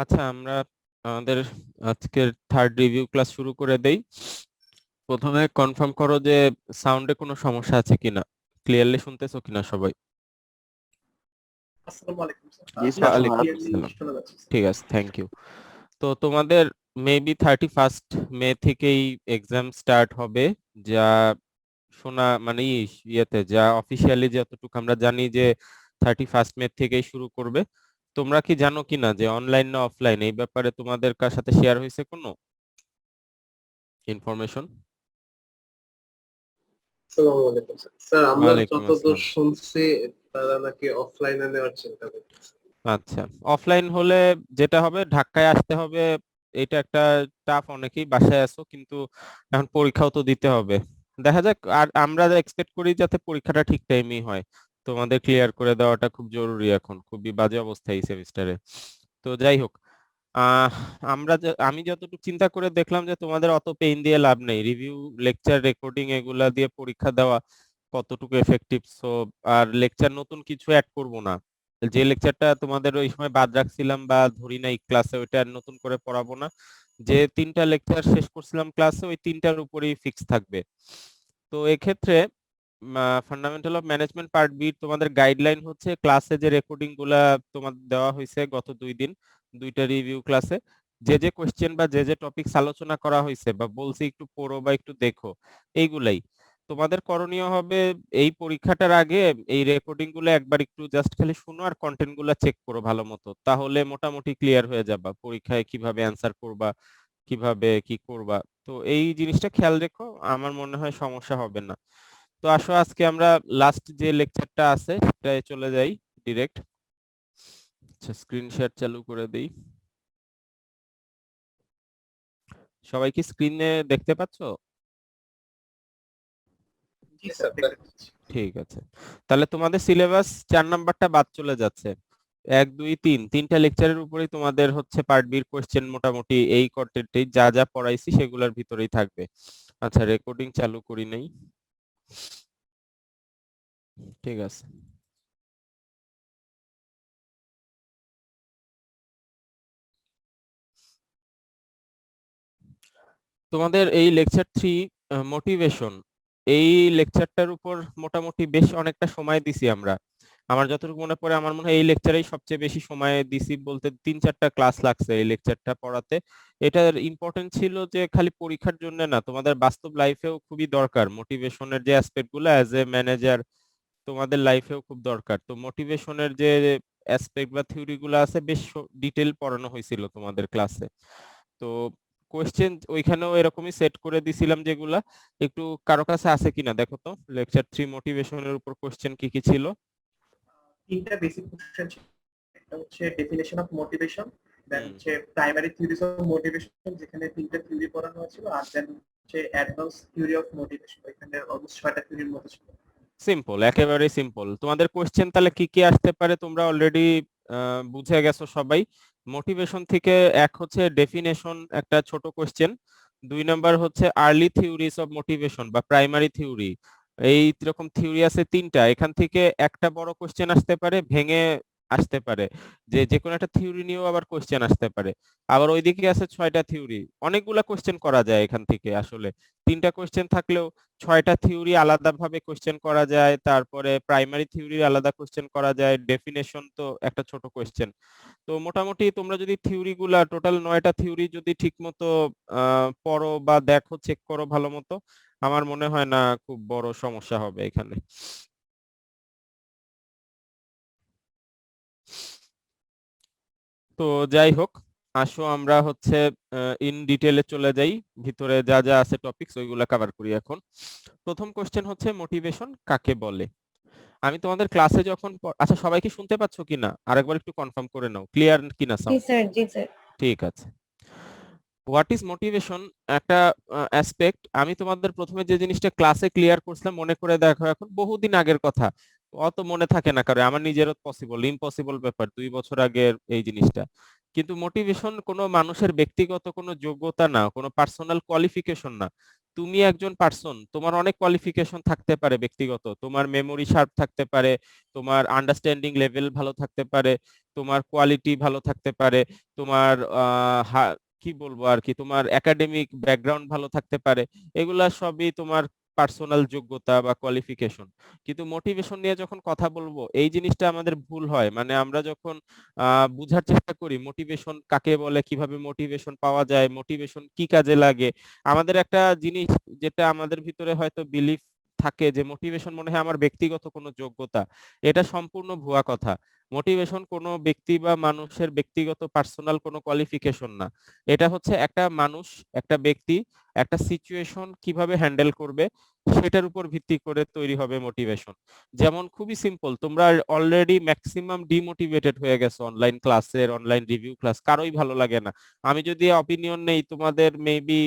আচ্ছা, আমরা আমাদের আজকের থার্ড রিভিউ ক্লাস শুরু করে দেই। প্রথমে কনফার্ম করো যে সাউন্ডে কোনো সমস্যা আছে কিনা, ক্লিয়ারলি শুনতেছো কিনা সবাই? আসসালামু আলাইকুম স্যার। জি জি, স্যার, আপনি ওয়ালাইকুম ক্লিয়ারলি আসসালাম। শোনা যাচ্ছে স্যার। ঠিক আছে, থ্যাংক ইউ। তো তোমাদের মেবি 31 মে থেকেই এক্সাম স্টার্ট হবে, যা শোনা মানে ইয়েতে যা অফিসিয়ালি যতটুকু আমরা জানি যে 31 মে থেকেই শুরু করবে। তোমরা কি জানো কিনা যে অনলাইন না অফলাইন, এই ব্যাপারে তোমাদের কার সাথে শেয়ার হয়েছে কোনো ইনফরমেশন? আসসালামু আলাইকুম স্যার। স্যার, আমরা ওয়ালাইকুম যতদূর আসসালাম। শুনছি তারা নাকি অফলাইনে নেওয়ার চিন্তা করতেছে। আচ্ছা, অফলাইন হলে যেটা হবে ঢাকায় আসতে হবে। এটা একটা টাফ, অনেকেই বাসায় আছো কিন্তু এখন পরীক্ষাও তো দিতে হবে। দেখা যাক, আর আমরা এক্সপেক্ট করি যাতে পরীক্ষাটা ঠিক টাইমেই হয়। তোমাদের ক্লিয়ার করে দেওয়াটা খুব জরুরি, এখন খুবই বাজে অবস্থা এই সেমিস্টারে। তো যাই হোক, আহ আমি যতটুকু চিন্তা করে দেখলাম যে তোমাদের অত পেইন দিয়ে লাভ নেই, রিভিউ, লেকচার রেকর্ডিং এগুলা দিয়ে পরীক্ষা দেওয়া কতটুকু এফেক্টিভ। সো আর লেকচার নতুন কিছু অ্যাড করব না। যে লেকচারটা তোমাদের ওই সময় বাদ রাখছিলাম বা ধরি নাই ক্লাসে, ওইটা আর নতুন করে পড়াবো না। যে 3টা লেকচার শেষ করছিলাম ক্লাসে, ওই 3টার উপরেই ফিক্স থাকবে। তো এক্ষেত্রে fundamental of management part B তোমাদের গাইডলাইন হচ্ছে ক্লাসে যে রেকর্ডিং গুলা তোমাদের দেওয়া হয়েছে গত 2 দিন, 2টা রিভিউ ক্লাসে যে যে কোশ্চেন বা যে যে টপিকস আলোচনা করা হয়েছে বা বলছি একটু পড়ো বা একটু দেখো, এইগুলাই তোমাদের করণীয় হবে। এই পরীক্ষাটার আগে এই রেকর্ডিং গুলো একবার একটু জাস্ট খালি শুনো আর কন্টেন্ট গুলা চেক করো ভালো মতো, তাহলে মোটামুটি ক্লিয়ার হয়ে যাবা পরীক্ষায় কিভাবে অ্যান্সার করবা, কিভাবে কি করবা। তো এই জিনিসটা খেয়াল রেখো, আমার মনে হয় সমস্যা হবে না। তো আসো আজকে আমরা লাস্ট যে লেকচারটা আছে সেটায় চলে যাই ডিরেক্ট। আচ্ছা, স্ক্রিন শেয়ার চালু করে দেই। সবাই কি স্ক্রিনে দেখতে পাচ্ছো? জি স্যার, দেখতে পাচ্ছি। ঠিক আছে, তাহলে তোমাদের সিলেবাস 4 নাম্বারটা বাদ চলে যাচ্ছে। 1 2 3 তিনটা লেকচারের উপরেই তোমাদের হচ্ছে পার্ট বির কোশ্চেন, মোটামুটি এই কন্টেন্টেই যা যা পড়াইছি সেগুলোর ভিতরেই থাকবে। আচ্ছা, রেকর্ডিং চালু করি নাই। ঠিক আছে, তোমাদের এই লেকচার 3 মোটিভেশন, এই লেকচারটার উপর মোটামুটি বেশ অনেকটা সময় দিছি আমরা। আমার যতটুকু মনে পড়ে, আমার মনে হয় এই লেকচারেই সবচেয়ে বেশি সময় দিছি, বলতে 3 4টা ক্লাস লাগছে এই লেকচারটা পড়াতে। এটার ইম্পর্টেন্ট ছিল যে খালি পরীক্ষার জন্য না, তোমাদের বাস্তব লাইফেও খুবই দরকার। মোটিভেশনের যে অ্যাসপেক্ট গুলো অ্যাজ এ ম্যানেজার তোমাদের লাইফেও খুব দরকার। তো মোটিভেশনের যে অ্যাসপেক্ট বা থিওরি গুলো আছে বেশ ডিটেল পড়ানো হয়েছিল তোমাদের ক্লাসে। তো কোশ্চেন ওইখানেও এরকমই সেট করে দিছিলাম, যেগুলা একটু কারো কাছে আছে কিনা দেখো তো, লেকচার 3 মোটিভেশনের উপর কোশ্চেন কি কি ছিল। তিনটা বেসিক কোশ্চেন ছিল। একটা হচ্ছে ডেফিনেশন অফ মোটিভেশন, দেন হুম, হচ্ছে প্রাইমারি থিওরিজ অফ মোটিভেশন, যেখানে তিনটা থিওরি পড়ানো হয়েছিল, আর দেন হচ্ছে অ্যাডভান্স থিওরি অফ মোটিভেশন, এখানে অলমোস্ট 6টা থিওরির মতো ছিল। সিম্পল, একেবারে সিম্পল। তোমাদের কোশ্চেন তাহলে কি কি আসতে পারে তোমরা অলরেডি বুঝে গেছো সবাই। মোটিভেশন থেকে এক হচ্ছে ডেফিনেশন, একটা ছোট কোশ্চেন। 2 নাম্বার হচ্ছে আর্লি থিওরিজ অফ মোটিভেশন বা প্রাইমারি থিওরি। এই রকম থিওরি আছে 3টা, এখান থেকে একটা বড় কোশ্চেন আসতে পারে, ভেঙে আসতে পারে, যে যে কোনো একটা থিওরি নিয়েও আবার কোশ্চেন আসতে পারে। আবার ওইদিকে আছে 6টা থিওরি, অনেকগুলা কোশ্চেন করা যায় এখান থেকে আসলে। 3টা কোশ্চেন থাকলেও 6টা থিওরি আলাদাভাবে কোশ্চেন করা যায়, তারপরে প্রাইমারি থিওরি আলাদা কোশ্চেন করা যায়, ডেফিনেশন তো একটা ছোট কোশ্চেন। তো মোটামুটি তোমরা যদি থিওরি গুলা টোটাল 9টা থিওরি যদি ঠিক মতো পড়ো বা দেখো, চেক করো ভালো মতো, আমার মনে হয় না খুব বড় সমস্যা হবে এখানে। তো যাই হোক, আসো আমরা হচ্ছে ইন ডিটেলে চলে যাই, ভিতরে যা যা আছে টপিকস ওইগুলা কভার করি এখন। প্রথম কোশ্চেন হচ্ছে মোটিভেশন কাকে বলে। আমি তোমাদের ক্লাসে যখন আচ্ছা, সবাই কি শুনতে পাচ্ছ কিনা আরেকবার একটু কনফার্ম করে নাও, ক্লিয়ার কিনা জি সাউন্ড? স্যার, জি স্যার। ঠিক আছে। হোয়াট ইজ মোটিভেশন, একটা অ্যাসপেক্ট। আমি তোমাদের প্রথমে যে জিনিসটা ক্লাসে ক্লিয়ার করছিলাম, মনে করে দেখো, এখন বহুদিন আগের কথা, অত মনে থাকে না কারণ আমার নিজেরও ইম্পসিবল ব্যাপার, 2 বছর আগের এই জিনিসটা। কিন্তু মোটিভেশন কোনো মানুষের ব্যক্তিগত কোনো যোগ্যতা না, কোনো পার্সোনাল কোয়ালিফিকেশন না। তুমি একজন পার্সন, তোমার অনেক কোয়ালিফিকেশন থাকতে পারে ব্যক্তিগত, তোমার মেমোরি শার্প থাকতে পারে, তোমার আন্ডারস্ট্যান্ডিং লেভেল ভালো থাকতে পারে, তোমার কোয়ালিটি ভালো থাকতে পারে, তোমার কি বলবো আর কি, তোমার একাডেমিক ব্যাকগ্রাউন্ড ভালো থাকতে পারে। এগুলা সবই তোমার পার্সোনাল যোগ্যতা বা কোয়ালিফিকেশন। কিন্তু মোটিভেশন নিয়ে যখন কথা বলবো, এই জিনিসটা আমাদের ভুল হয়। মানে আমরা যখন বুঝার চেষ্টা করি মোটিভেশন কাকে বলে, কিভাবে মোটিভেশন পাওয়া যায়, মোটিভেশন কি কাজে লাগে, আমাদের একটা জিনিস যেটা আমাদের ভিতরে হয়তো বিলিফ থাকে যে মোটিভেশন মনে হয় আমার ব্যক্তিগত কোনো যোগ্যতা। এটা সম্পূর্ণ ভুয়া কথা। মোটিভেশন কোনো ব্যক্তি বা মানুষের ব্যক্তিগত পার্সোনাল কোনো কোয়ালিফিকেশন না। এটা হচ্ছে একটা মানুষ, একটা ব্যক্তি একটা সিচুয়েশন কিভাবে হ্যান্ডেল করবে সেটার উপর ভিত্তি করে তৈরি হবে মোটিভেশন। যেমন খুবই সিম্পল, তোমরা অলরেডি ম্যাক্সিমাম ডিমোটিভেটেড হয়ে গেছো অনলাইন ক্লাসের, অনলাইন রিভিউ ক্লাস কারোই ভালো লাগে না। আমি যদি অপিনিয়ন নেই, তোমাদের মেবি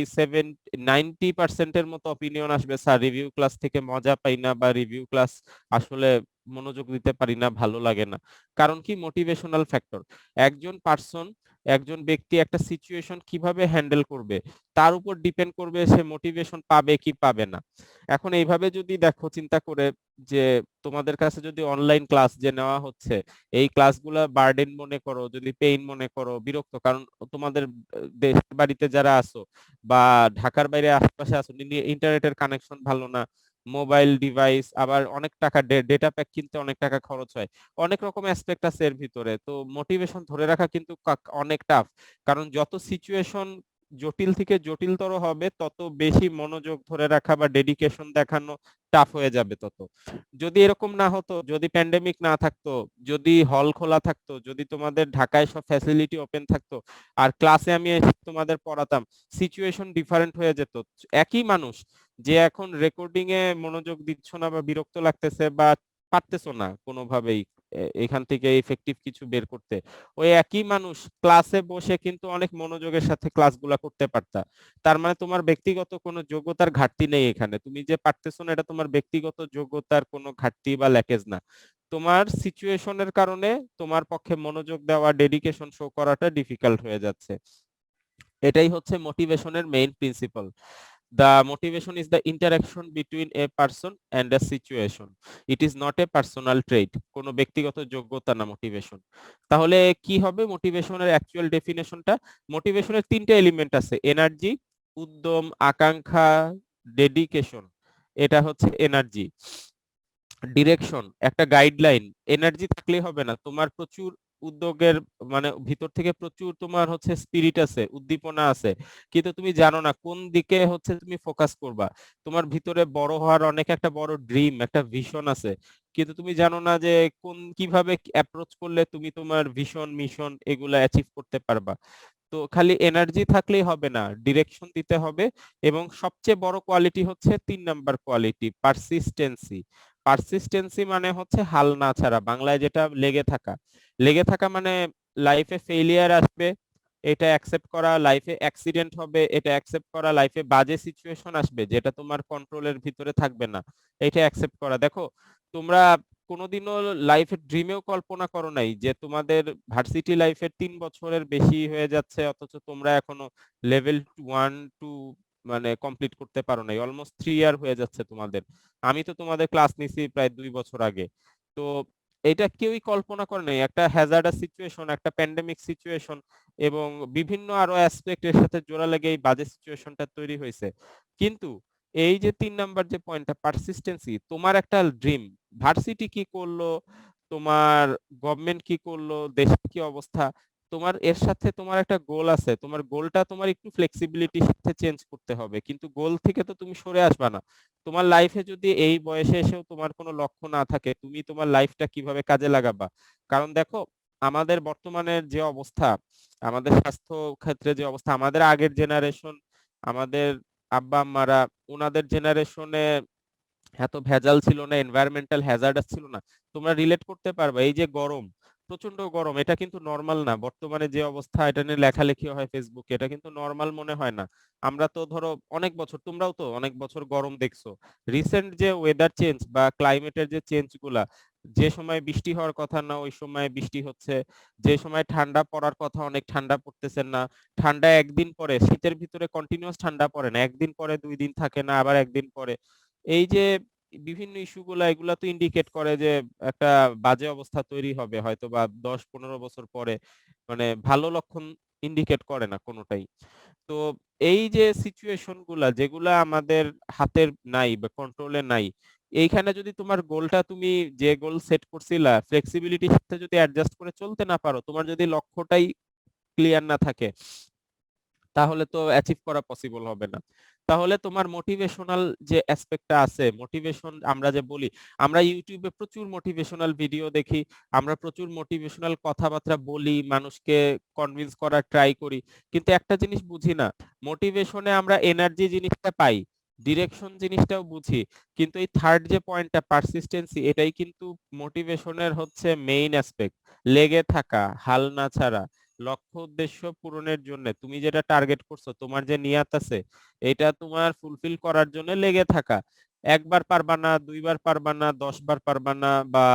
90% মতো অপিনিয়ন আসবে, স্যার রিভিউ ক্লাস থেকে মজা পাই না, বা রিভিউ ক্লাস আসলে মনোযোগ দিতে পারি না, ভালো লাগে না। কারণ কি? Motivational factor. একজন পার্সন, একজন ব্যক্তি একটা সিচুয়েশন কিভাবে হ্যান্ডেল করবে তার উপর ডিপেন্ড করবে সে মোটিভেশন পাবে কি পাবে না। এখন এইভাবে যদি দেখো চিন্তা করে, যে তোমাদের কাছে যদি অনলাইন ক্লাস যে নেওয়া হচ্ছে, এই ক্লাসগুলা বার্ডেন মনে করো, যদি পেইন মনে করো, বিরক্ত, কারণ তোমাদের দেশ বাড়িতে যারা আছো বা ঢাকার বাইরে আশেপাশে আছো, ইন্টারনেটের কানেকশন ভালো না, মোবাইল ডিভাইস, আবার অনেক টাকা ডেটা প্যাক কিনতে অনেক টাকা খরচ হয়, অনেক রকম অ্যাসপেক্ট আছে এর ভিতরে। তো মোটিভেশন ধরে রাখা কিন্তু অনেক টাফ। কারণ যত সিচুয়েশন জটিল থেকে জটিলতর হবে, তত বেশি মনোযোগ ধরে রাখা বা ডেডিকেশন দেখানো টাফ হয়ে যাবে তত। যদি এরকম না হতো, যদি প্যান্ডেমিক না থাকতো, যদি হল খোলা থাকতো, যদি তোমাদের ঢাকায় সব ফ্যাসিলিটি ওপেন থাকতো, আর ক্লাসে আমি এসে তোমাদের পড়াতাম, সিচুয়েশন ডিফারেন্ট হয়ে যেত। একই মানুষ যে এখন রেকর্ডিং এ মনোযোগ দিচ্ছ না বা বিরক্ত লাগতেছে বা পারতেছো না কোনোভাবেই এখান থেকে ইফেক্টিভ কিছু বের করতে, ওই একই মানুষ ক্লাসে বসে কিন্তু অনেক মনোযোগের সাথে ক্লাসগুলা করতে পারতা। তার মানে তোমার ব্যক্তিগত কোনো যোগ্যতার ঘাটতি নেই এখানে, তুমি যে পারতেছো না এটা তোমার ব্যক্তিগত যোগ্যতার কোনো ঘাটতি বা ল্যাকেজ না। তোমার সিচুয়েশনের কারণে তোমার পক্ষে মনোযোগ দেওয়া, ডেডিকেশন শো করাটা ডিফিকাল্ট হয়ে যাচ্ছে। এটাই হচ্ছে মোটিভেশনের main principal. The motivation is the interaction between a person and a situation. It is not a personal trait. কোনো ব্যক্তিগত যোগ্যতা না মোটিভেশন। তাহলে কি হবে মোটিভেশনের অ্যাকচুয়াল ডেফিনেশনটা? মোটিভেশনের তিনটে এলিমেন্ট আছে: এনার্জি, উদ্যম, আকাঙ্ক্ষা, ডেডিকেশন। এটা হচ্ছে এনার্জি। ডিরেকশন, একটা গাইডলাইন। এনার্জি থাকলেই হবে না, তোমার প্রচুর উদ্যোগের মানে ভিতর থেকে প্রচুর তোমার হচ্ছে স্পিরিট আছে, উদ্দীপনা আছে, কিন্তু তুমি জানো না কোন দিকে হচ্ছে তুমি ফোকাস করবা। তোমার ভিতরে বড় হওয়ার অনেক একটা বড় ড্রিম, একটা ভিশন আছে, কিন্তু তুমি জানো না যে কিভাবে অ্যাপ্রোচ করলে তুমি তোমার ভিশন মিশন এগুলা অ্যাচিভ করতে পারবা। তো খালি এনার্জি থাকলেই হবে না, ডিরেকশন দিতে হবে। এবং সবচেয়ে বড় কোয়ালিটি হচ্ছে 3 নাম্বার কোয়ালিটি, পারসিস্টেন্সি। পারসিস্টেন্সি মানে হচ্ছে হাল না ছাড়া, বাংলায় যেটা লেগে থাকা। লেগে থাকা মানে লাইফে ফেইলিয়ার আসবে, এটা অ্যাকসেপ্ট করা, লাইফে অ্যাক্সিডেন্ট হবে, এটা অ্যাকসেপ্ট করা, লাইফে বাজে সিচুয়েশন আসবে যেটা তোমার কন্ট্রোলের ভিতরে থাকবে না, এটা অ্যাকসেপ্ট করা। দেখো, তোমরা কোনোদিনও লাইফের ড্রিমেও কল্পনা করো নাই যে তোমাদের ভার্সিটি লাইফের 3 বছরের বেশি হয়ে যাচ্ছে, অথচ তোমরা এখনো লেভেল 1 2 মানে কমপ্লিট করতে পারো নাই, অলমোস্ট 3 ইয়ার হয়ে যাচ্ছে তোমাদের। আমি তো তোমাদের ক্লাস নিছি প্রায় 2 বছর আগে। তো এটা কেউই কল্পনা করে নাই, একটা হ্যাজার্ডাস সিচুয়েশন, একটা প্যান্ডেমিক সিচুয়েশন এবং বিভিন্ন আরো অ্যাসপেক্ট এর সাথে জোড়া লেগে এই বাজে সিচুয়েশনটা তৈরি হয়েছে। কিন্তু এই যে 3 নাম্বার যে পয়েন্টটা, পারসিস্টেন্সি, তোমার একটা ড্রিম, ভার্সিটি কি করলো, তোমার গভর্নমেন্ট কি করলো, দেশের কি অবস্থা, তোমার এর সাথে তোমার একটা গোল আছে, তোমার গোলটা তোমার একটু ফ্লেক্সিবিলিটির সাথে চেঞ্জ করতে হবে, কিন্তু গোল থেকে তো তুমি সরে আসবা না। তোমার লাইফে যদি এই বয়সে এসেও তোমার কোনো লক্ষ্য না থাকে, তুমি তোমার লাইফটা কিভাবে কাজে লাগাবা? কারণ দেখো, আমাদের বর্তমানের যে অবস্থা, আমাদের স্বাস্থ্য ক্ষেত্রে যে অবস্থা, আমাদের আগের জেনারেশন, আমাদের আব্বা আম্মারা, ওনাদের জেনারেশনে এত ভেজাল ছিল না, এনভায়রনমেন্টাল হ্যাজার্ডাস ছিল না। তোমরা রিলেট করতে পারবা, এই যে গরম, প্রচন্ড গরম, এটা কিন্তু নর্মাল না। বর্তমানে যে অবস্থা, এটা নিয়ে লেখালেখি হয় ফেসবুকে, এটা কিন্তু নর্মাল মনে হয় না। আমরা তো ধরো অনেক বছর, তোমরাও তো অনেক বছর গরম দেখছো। রিসেন্ট যে ওয়েদার চেঞ্জ বা ক্লাইমেটের যে চেঞ্জ গুলা, যে সময় বৃষ্টি হওয়ার কথা না ওই সময় বৃষ্টি হচ্ছে, যে সময় ঠান্ডা পড়ার কথা অনেক ঠান্ডা পড়তেছে না, ঠান্ডা একদিন পরে, শীতের ভিতরে কন্টিনিউয়াস ঠান্ডা পড়ে না, একদিন পরে 2 দিন থাকে না আবার একদিন পরে। এই যে বিভিন্ন ইস্যুগুলা, এগুলা তো ইন্ডিকেট করে যে একটা বাজে অবস্থা তৈরি হবে হয়তো বা 10-15 বছর পরে, মানে ভালো লক্ষণ ইন্ডিকেট করে না কোনোটাই। তো এই যে সিচুয়েশন গুলা যেগুলা আমাদের হাতের নাই বা কন্ট্রোলে নাই, এইখানে যদি তোমার গোলটা, তুমি যে গোল সেট করছিলা ফ্লেক্সিবিলিটির সাথে যদি অ্যাডজাস্ট করে চলতে না পারো, তোমার যদি লক্ষ্যটাই ক্লিয়ার না থাকে, তাহলে তো অ্যাচিভ করা পসিবল হবে না। তাহলে তোমার মোটিভেশনাল যে অ্যাসপেক্টটা আছে, মোটিভেশন আমরা যে বলি, আমরা ইউটিউবে প্রচুর মোটিভেশনাল ভিডিও দেখি, আমরা প্রচুর মোটিভেশনাল কথাবার্তা বলি, মানুষকে কনভিন্স করার ট্রাই করি, কিন্তু একটা জিনিস বুঝি না, মোটিভেশনে আমরা এনার্জি জিনিসটা পাই, ডিরেকশন জিনিসটাও বুঝি, কিন্তু এই থার্ড যে পয়েন্টটা পারসিস্টেন্সি, এটাই কিন্তু মোটিভেশনের হচ্ছে মেইন অ্যাসপেক্ট। লেগে থাকা, হাল না ছাড়া, লক্ষ্য উদ্দেশ্য পূরণের জন্য তুমি যেটা টার্গেট করছো, তোমার যে নিয়াত আছে, এটা তোমার ফুলফিল করার জন্য লেগে থাকা। একবার পারবা না, দুইবার পারবা না, 10বার পারবা না, বা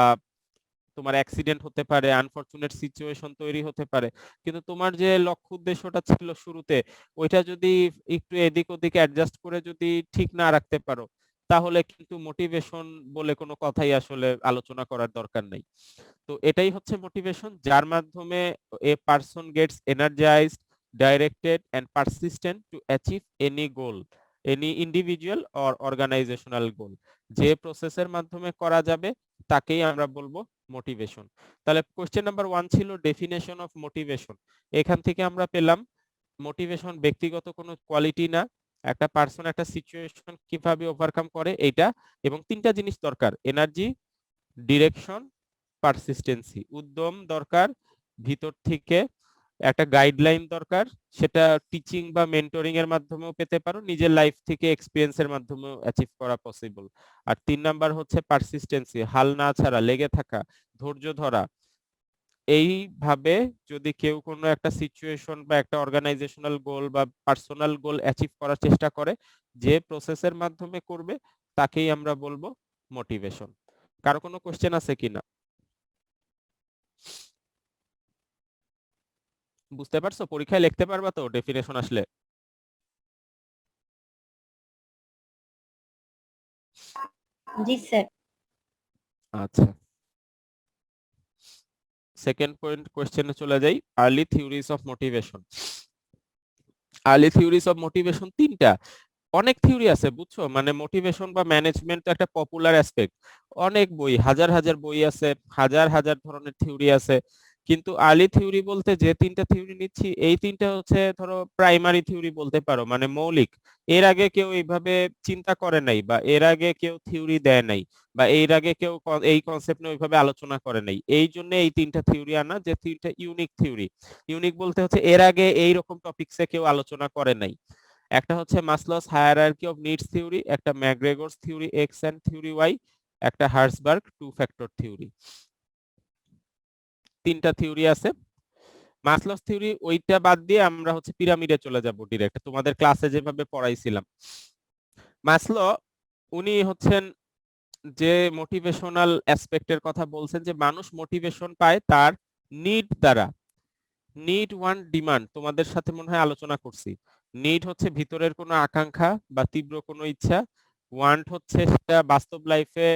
তোমার অ্যাক্সিডেন্ট হতে পারে, আনফরচুনেট সিচুয়েশন তৈরি হতে পারে, কিন্তু তোমার যে লক্ষ্য উদ্দেশ্যটা ছিল শুরুতে, ওইটা যদি একটু এদিক ওদিক অ্যাডজাস্ট করে যদি ঠিক না রাখতে পারো, তাহলে কিন্তু মোটিভেশন বলে কোনো কথাই আসলে আলোচনা করার দরকার নেই। তো এটাই হচ্ছে মোটিভেশন, যার মাধ্যমে a person gets energised, directed and persistent to achieve any goal, any individual or organisational goal. যে প্রসেসের মাধ্যমে করা যাবে তাকেই আমরা বলবো মোটিভেশন। তাহলে কোশ্চেন নাম্বার 1 ছিল ডেফিনেশন অফ মোটিভেশন। এখান থেকে আমরা পেলাম মোটিভেশন ব্যক্তিগত কোনো কোয়ালিটি না, একটা পার্সন একটা সিচুয়েশন কিভাবে ওভারকাম করে এইটা, এবং 3টা জিনিস দরকার: এনার্জি, ডিরেকশন, পারসিস্টেন্সি। উদ্যম দরকার ভিতর থেকে, একটা গাইডলাইন দরকার, সেটা টিচিং বা মেন্টরিং এর মাধ্যমেও পেতে পারো, নিজের লাইফ থেকে এক্সপিরিয়েন্সের মাধ্যমেও অ্যাচিভ করা পসিবল। আর 3 নাম্বার হচ্ছে পারসিস্টেন্সি, হাল না ছাড়া, লেগে থাকা, ধৈর্য ধরা। এইভাবে যদি কেউ কোনো একটা সিচুয়েশন বা একটা অর্গানাইজেশনাল গোল বা পার্সোনাল গোল অ্যাচিভ করার চেষ্টা করে, যে প্রসেসের মাধ্যমে করবে তাকেই আমরা বলবো মোটিভেশন। কারো কোনো কোশ্চেন আছে কিনা? বুঝতে পারছো? পরীক্ষায় লিখতে পারবা তো ডেফিনেশন আসলে? জি স্যার। আচ্ছা, সেকেন্ড পয়েন্ট কোশ্চেনে চলে যাই। Early theories of motivation. Early theories of motivation 3টা। অনেক থিওরি আছে বুঝছো, মানে মোটিভেশন বা ম্যানেজমেন্ট একটা পপুলার অ্যাসপেক্ট, অনেক বই, হাজার হাজার বই আছে, হাজার হাজার ধরনের থিওরি আছে, কিন্তু আর্লি থিওরি বলতে যে 3টা থিওরি নিচ্ছি, এই 3টা হচ্ছে ধরো প্রাইমারি থিওরি বলতে পারো, মানে মৌলিক। এর আগে কেউ এইভাবে চিন্তা করে নাই, বা এর আগে কেউ থিওরি দেয় নাই, বা এর আগে কেউ এই কনসেপ্ট নিয়ে ওইভাবে আলোচনা করে নাই, এই জন্য এই 3টা থিওরি আনা, যে 3টা ইউনিক থিওরি। ইউনিক বলতে হচ্ছে এর আগে এই রকম টপিকসে কেউ আলোচনা করে নাই। একটা হচ্ছে Maslow's hierarchy of needs theory, একটা McGregor's theory X and theory Y, একটা হার্সবার্গ 2 ফ্যাক্টর থিওরি। 3টা থিওরি আছে। মাসলোস থিওরি ওইটা বাদ দিয়ে আমরা হচ্ছে পিরামিডে চলে যাব ডিরেক্ট, তোমাদের ক্লাসে যেভাবে পড়াইছিলাম। মাসলো উনি হচ্ছেন যে মোটিভেশনাল অ্যাসপেক্টের কথা বলছেন, যে মানুষ মোটিভেশন পায় তার নিড দ্বারা। নিড, ওয়ান্ট, ডিমান্ড তোমাদের সাথে মনে হয় আলোচনা করছি। নিড হচ্ছে ভিতরের কোনো আকাঙ্ক্ষা বা তীব্র কোনো ইচ্ছা, ওয়ান্ট হচ্ছে সেটা বাস্তব লাইফে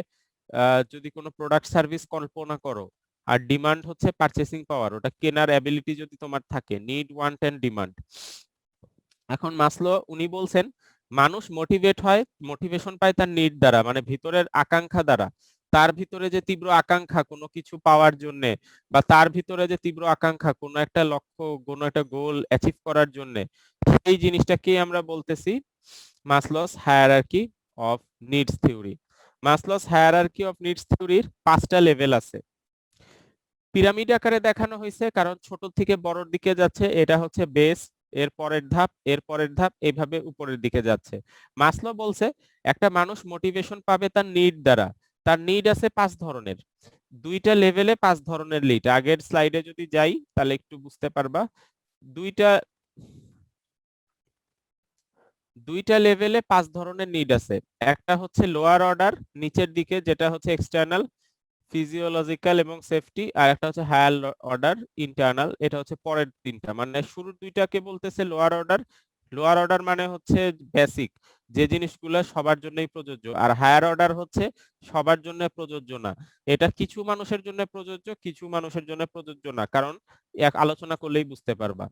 যদি কোনো প্রোডাক্ট সার্ভিস কল্পনা করো, আর ডিমান্ড হচ্ছে পারচেসিং পাওয়ার, ওটা কেনার অ্যাবিলিটি যদি তোমার থাকে। Need, want and demand. এখন মাসলো উনি বলছেন মানুষ মোটিভেট হয়, মোটিভেশন পায় তার নিড দ্বারা, মানে ভিতরের আকাঙ্ক্ষা দ্বারা। তার ভিতরে যে তীব্র আকাঙ্ক্ষা কোনো কিছু পাওয়ার জন্য, বা তার ভিতরে যে তীব্র আকাঙ্ক্ষা কোনো একটা লক্ষ্য, কোনো একটা গোল অ্যাচিভ করার জন্য, সেই জিনিসটাকে আমরা বলতেছি Maslow's hierarchy of needs theory. Maslow's hierarchy of needs থিওরির 5টা লেভেল আছে। পিরামিড আকারে দেখানো হয়েছে কারণ ছোট থেকে বড়র দিকে যাচ্ছে, এটা হচ্ছে বেস, এর পরের ধাপ, এর পরের ধাপ, এইভাবে উপরের দিকে যাচ্ছে। মাসলো বলছে একটা মানুষ মোটিভেশন পাবে তার নিড দ্বারা। তার নিড আছে 5 ধরনের, 2টা লেভেলে 5 ধরনের নিড। আগের স্লাইডে যদি যাই তাহলে একটু বুঝতে পারবা। দুইটা দুইটা লেভেলে 5 ধরনের নিড আছে। একটা হচ্ছে লোয়ার অর্ডার, নিচের দিকে, যেটা হচ্ছে এক্সটার্নাল ফিজিওলজিক্যাল এবং সেফটি, আর একটা হচ্ছে হায়ার অর্ডার ইন্টারনাল। এটা হচ্ছে পরের তিনটা, মানে শুরুর দুইটাকে বলতেছে লোয়ার অর্ডার। লোয়ার অর্ডার মানে হচ্ছে বেসিক, যে জিনিসগুলো সবার জন্যই প্রযোজ্য। আর হায়ার অর্ডার হচ্ছে সবার জন্য প্রযোজ্য না, এটা কিছু মানুষের জন্য প্রযোজ্য, কিছু মানুষের জন্য প্রযোজ্য না, কারণ এক আলোচনা করলেই বুঝতে পারবা।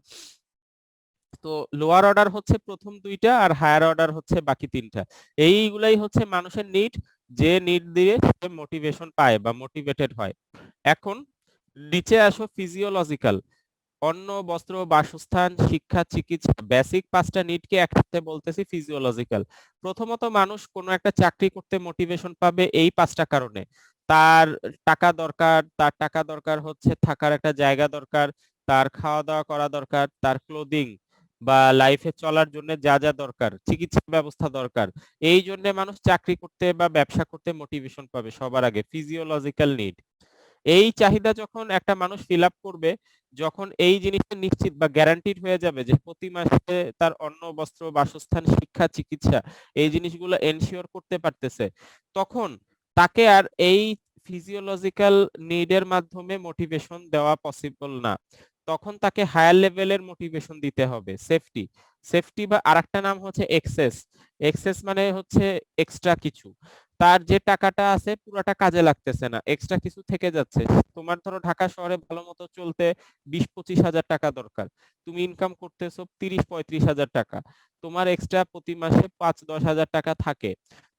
তো লোয়ার অর্ডার হচ্ছে প্রথম দুইটা, আর হায়ার অর্ডার হচ্ছে বাকি তিনটা। এইগুলাই হচ্ছে মানুষের নিড, যে নিড দিয়ে সে মোটিভেশন পায় বা মোটিভেটেড হয়। এখন নিচে আসো ফিজিওলজিক্যাল। অন্ন, বস্ত্র, বাসস্থান, শিক্ষা, চিকিৎসা, বেসিক পাঁচটা নিডকে একসাথে বলতেছি ফিজিওলজিক্যাল। প্রথমত মানুষ কোনো একটা চাকরি করতে মোটিভেশন পাবে এই পাঁচটা কারণে। তার টাকা দরকার, তার টাকা দরকার হচ্ছে থাকার একটা জায়গা দরকার, তার খাওয়া দাওয়া করা দরকার, তার ক্লোদিং বা লাইফে চলার জন্য যা যা দরকার, চিকিৎসা ব্যবস্থা দরকার। এই জন্য মানুষ চাকরি করতে বা ব্যবসা করতে মোটিভেশন পাবে সবার আগে, ফিজিওলজিক্যাল নিড। এই চাহিদা যখন একটা মানুষ ফিল আপ করবে, যখন এই জিনিসটা নিশ্চিত বা গ্যারান্টিড হয়ে যাবে যে প্রতি মাসে তার অন্ন, বস্ত্র, বাসস্থান, শিক্ষা, চিকিৎসা এই জিনিসগুলো এনশিওর করতে পারতেছে, তখন তাকে আর এই ফিজিওলজিক্যাল নিডের মাধ্যমে মোটিভেশন দেওয়া পসিবল না। তখন তাকে হায়ার লেভেলের মোটিভেশন দিতে হবে, সেফটি। সেফটি বা আরেকটা নাম হচ্ছে এক্সেস। এক্সেস মানে হচ্ছে এক্সট্রা কিছু, তার যে টাকাটা আছে পুরোটা কাজে লাগতেছে না, এক্সট্রা কিছু থেকে যাচ্ছে। তোমার ধরো ঢাকা শহরে ভালো মতো চলতে 20-25 হাজার টাকা দরকার, তুমি ইনকাম করতেছো 30-35 হাজার টাকা, তোমার এক্সট্রা প্রতি মাসে 5-10 হাজার টাকা থাকে,